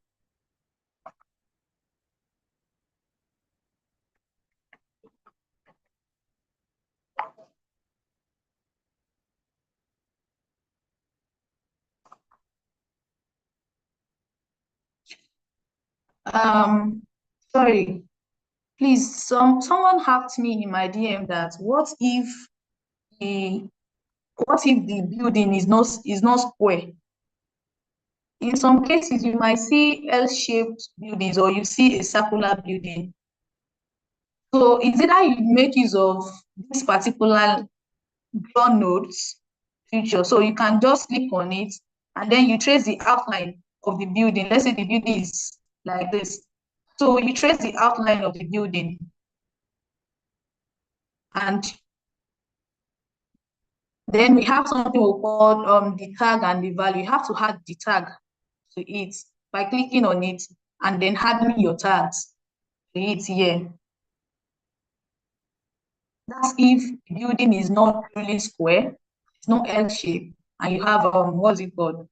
Sorry, please. Someone asked me in my DM that what if the building is not square? In some cases, you might see L-shaped buildings or you see a circular building. So it's either you make use of this particular draw nodes feature. So you can just click on it and then you trace the outline of the building. Let's say the building is like this. So you trace the outline of the building. And then we have something we call the tag and the value. You have to add the tag to it by clicking on it and then adding your tags to it here. That's if the building is not really square, it's not L-shaped, and you have what's it called?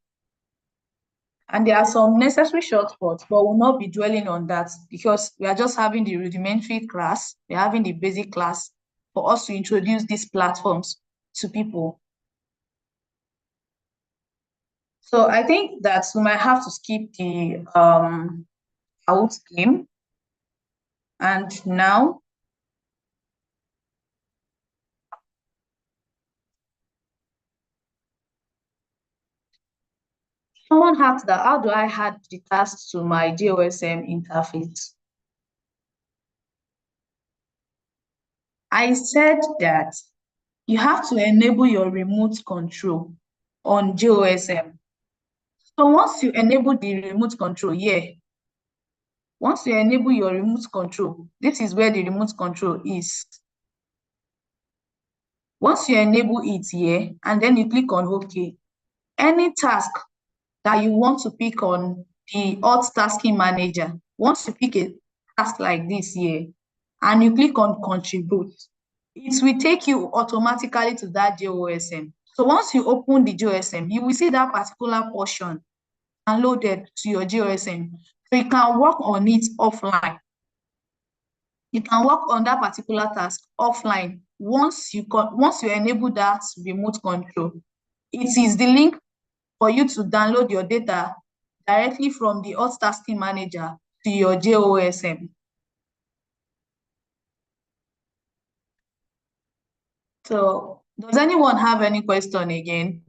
And there are some necessary shortcuts, but we'll not be dwelling on that because we are just having the rudimentary class, we're having the basic class for us to introduce these platforms to people. So I think that we might have to skip the out game. And now someone asked that how do I add the tasks to my JOSM interface? I said that you have to enable your remote control on JOSM. So once you enable the remote control here, once you enable your remote control, this is where the remote control is. Once you enable it here, and then you click on OK, any task that you want to pick on the Alt Tasking Manager, once you pick a task like this here, and you click on Contribute, it will take you automatically to that JOSM. So once you open the JOSM, you will see that particular portion downloaded to your JOSM. So you can work on it offline. You can work on that particular task offline once you enable that remote control. It is the link for you to download your data directly from the hot tasking manager to your JOSM. So does anyone have any question again?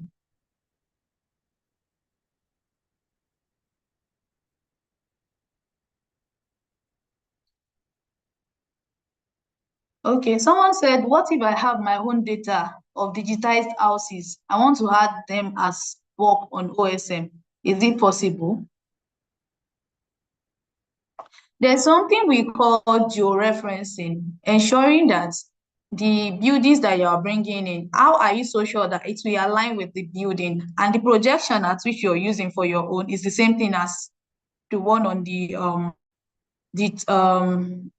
Okay, someone said, what if I have my own data of digitized houses? I want to add them as work on OSM. Is it possible? There's something we call georeferencing, ensuring that the buildings that you are bringing in, how are you so sure that it will align with the building and the projection at which you're using for your own is the same thing as the one on the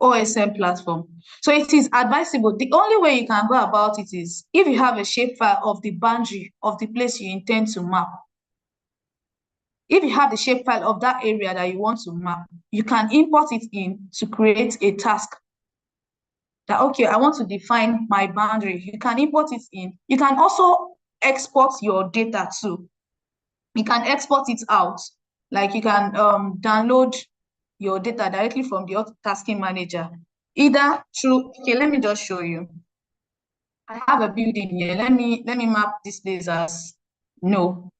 OSM platform. So it is advisable. The only way you can go about it is if you have a shapefile of the boundary of the place you intend to map. If you have the shapefile of that area that you want to map, you can import it in to create a task. That, okay, I want to define my boundary. You can import it in. You can also export your data too. You can export it out. Like you can download your data directly from the tasking manager. Either through, okay, let me just show you. I have a building here. Let me map this place as no.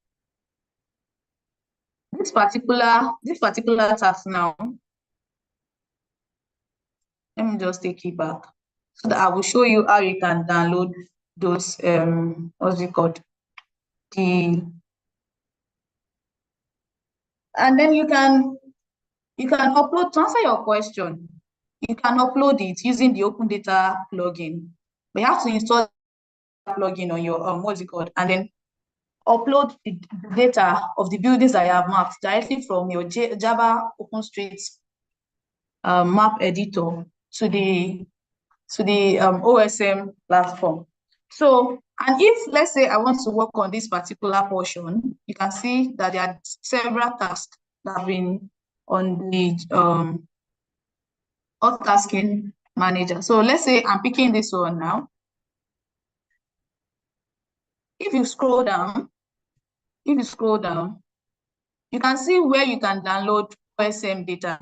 This particular task now, let me just take it back so that I will show you how you can download those what's it called? And then you can upload, to answer your question, you can upload it using the Open Data plugin. We have to install that plugin on your what's it called, and then upload the data of the buildings that you have mapped directly from your Java OpenStreet map editor to the OSM platform. So, and if let's say I want to work on this particular portion, you can see that there are several tasks that have been on the tasking manager. So let's say I'm picking this one now. If you scroll down, you can see where you can download OSM data.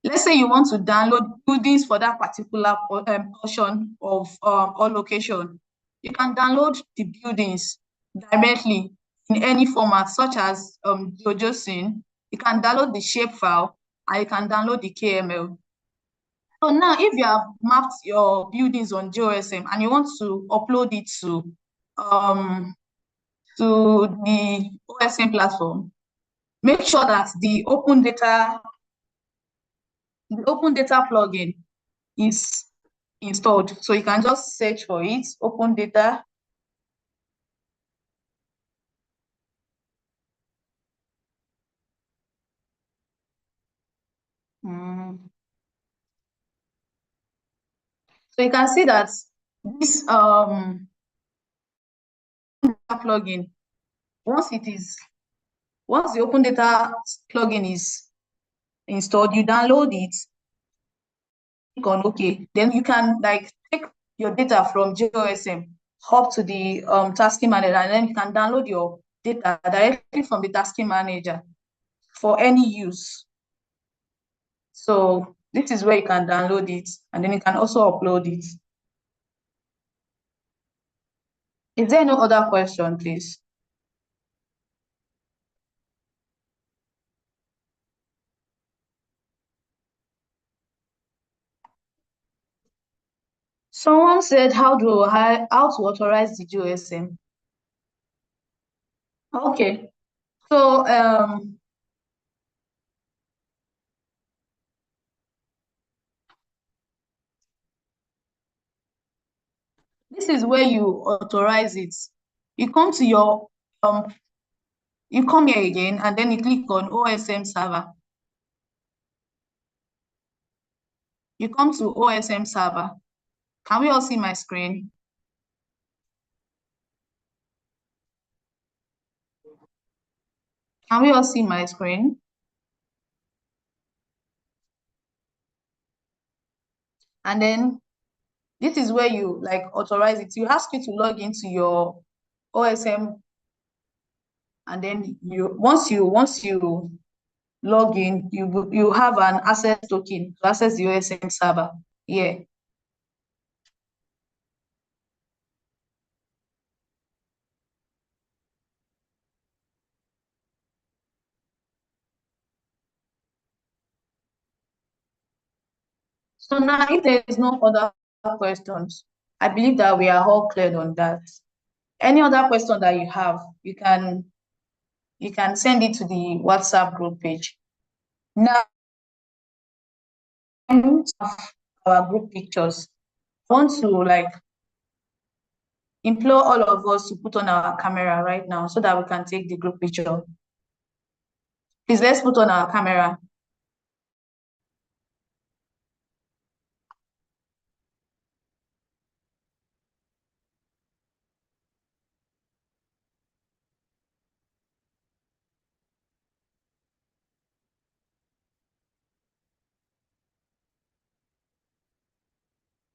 Let's say you want to download buildings for that particular portion of or location. You can download the buildings directly in any format, such as JOSM. You can download the shapefile and you can download the KML. So now, if you have mapped your buildings on JOSM and you want to upload it to the OSM platform, make sure that the Open Data plugin is installed. So you can just search for it, Open Data. So you can see that this plugin, once the Open Data plugin is installed, you download it, click on OK. Then you can like take your data from JOSM up to the tasking manager, and then you can download your data directly from the tasking manager for any use. So this is where you can download it, and then you can also upload it. Is there no other question, please? Someone said, how to authorize the JOSM? Okay, so this is where you authorize it. You come to your you come here again, and then you click on OSM server. You come to OSM server. Can we all see my screen? Can we all see my screen? And then this is where you like authorize it. You ask you to log into your OSM, and then once you log in, you have an access token to access the OSM server. Yeah. So now, if there is no other questions, I believe that we are all clear on that. Any other question that you have, you can send it to the WhatsApp group page. Now, our group pictures. I want to like implore all of us to put on our camera right now so that we can take the group picture. Please, let's put on our camera.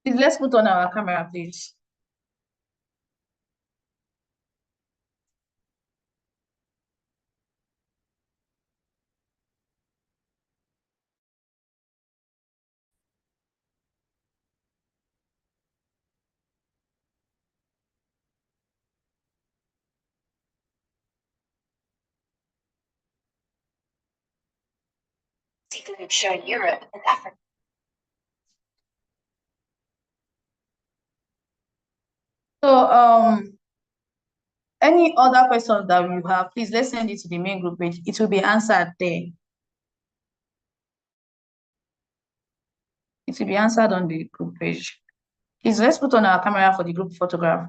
Please, let's put on our camera, please. Show Europe and Africa. So, any other questions that you have, please let's send it to the main group page. It will be answered there. It will be answered on the group page. Please let's put on our camera for the group photograph.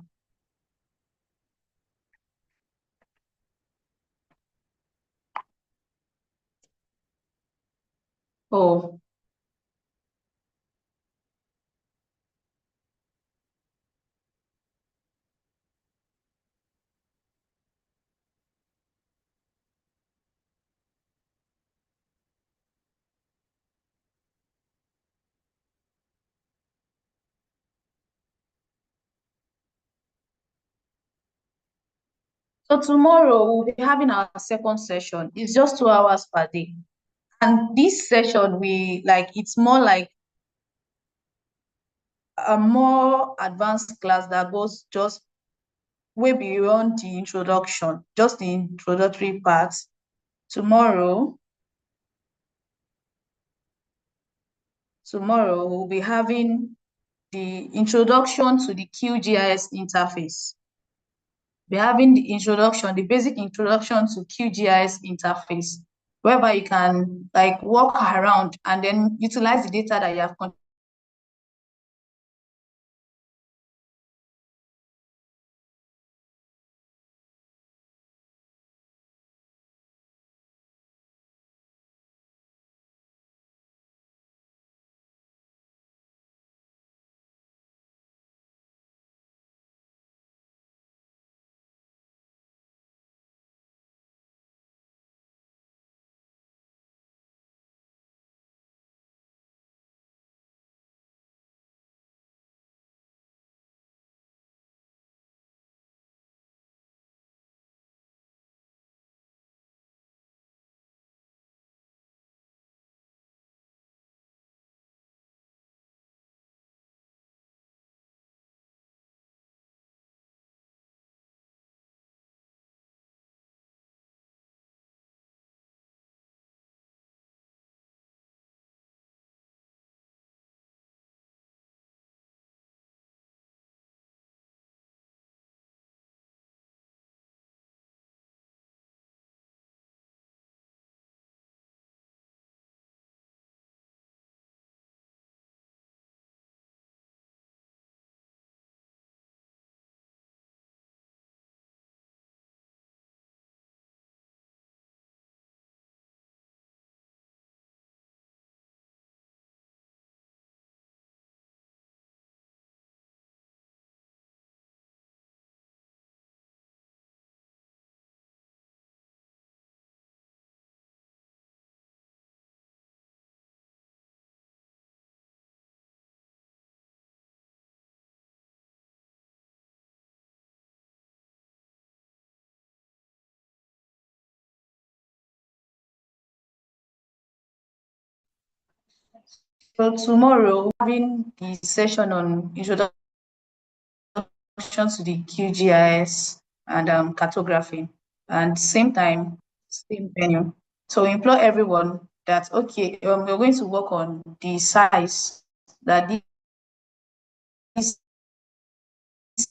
Oh, so tomorrow we'll be having our second session. It's just 2 hours per day. And this session, it's more like a more advanced class that goes just way beyond the introduction, just the introductory parts. Tomorrow we'll be having the introduction to the QGIS interface. We're having the basic introduction to QGIS interface, whereby you can like walk around and then utilize the data that you have So tomorrow, having the session on introduction to the QGIS and cartography, and same time, same venue. So we implore everyone that okay, we're going to work on the size that this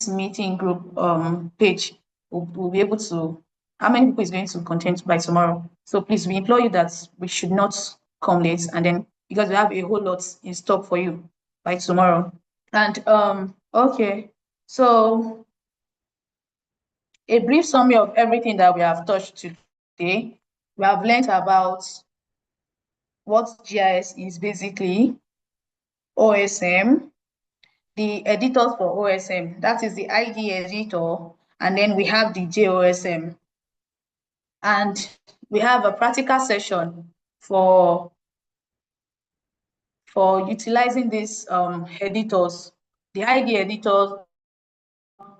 meeting group page will be able to, how many people is going to contain by tomorrow. So please, we implore you that we should not come late, and then because we have a whole lot in stock for you by tomorrow. And okay, so a brief summary of everything that we have touched today. We have learned about what GIS is basically, OSM, the editors for OSM, that is the ID editor, and then we have the JOSM. And we have a practical session for utilizing these editors, the ID editors,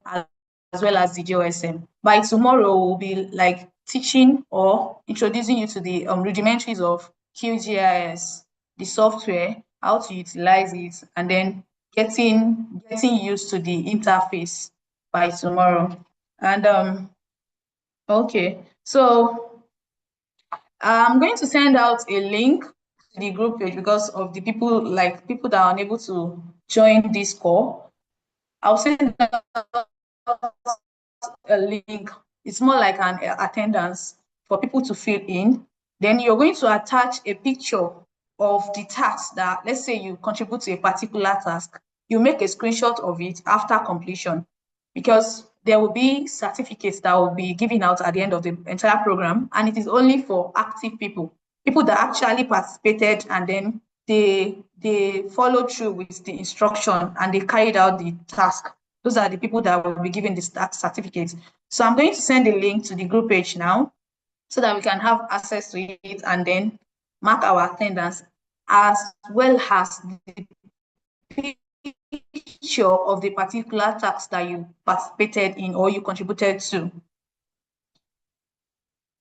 as well as the JOSM. By tomorrow, we'll be like teaching or introducing you to the rudimentaries of QGIS, the software, how to utilize it, and then getting used to the interface by tomorrow. And okay, so I'm going to send out a link to the group page because of the people that are unable to join this call. I'll send out a link. It's more like an attendance for people to fill in. Then you're going to attach a picture of the task that, let's say you contribute to a particular task. You make a screenshot of it after completion, because there will be certificates that will be given out at the end of the entire program, and it is only for active people that actually participated, and then they followed through with the instruction and they carried out the task. Those are the people that will be given the certificate. So I'm going to send a link to the group page now so that we can have access to it and then mark our attendance, as well as the picture of the particular task that you participated in or you contributed to.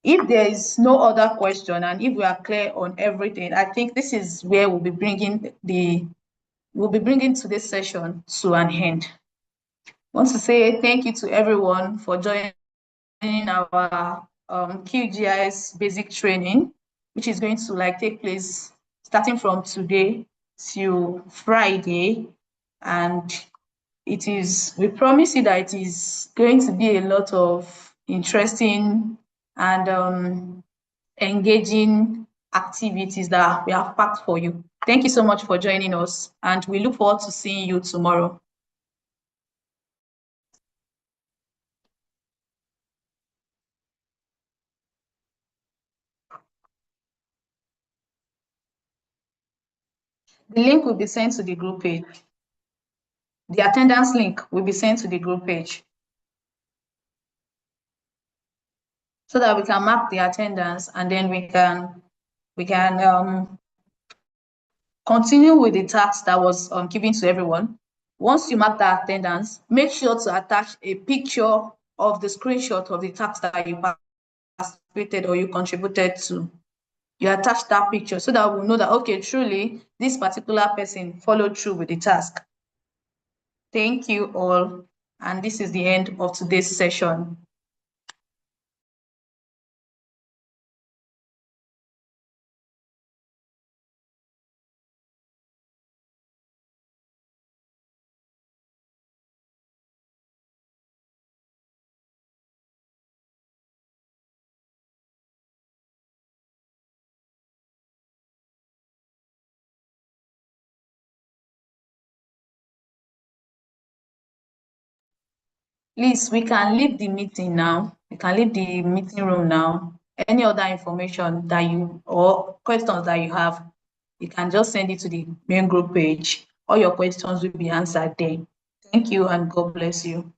If there is no other question and if we are clear on everything, I think this is where we'll be bringing today's session to an end. I want to say thank you to everyone for joining our QGIS basic training, which is going to take place starting from today till Friday. And we promise you that it is going to be a lot of interesting and engaging activities that we have packed for you. Thank you so much for joining us, and we look forward to seeing you tomorrow. The link will be sent to the group page. The attendance link will be sent to the group page so that we can mark the attendance, and then we can continue with the task that was given to everyone. Once you mark the attendance, make sure to attach a picture of the screenshot of the task that you participated or you contributed to. You attach that picture so that we'll know that, okay, truly, this particular person followed through with the task. Thank you all. And this is the end of today's session. Please, we can leave the meeting now. We can leave the meeting room now. Any other information that or questions that you have, you can just send it to the main group page. All your questions will be answered there. Thank you and God bless you.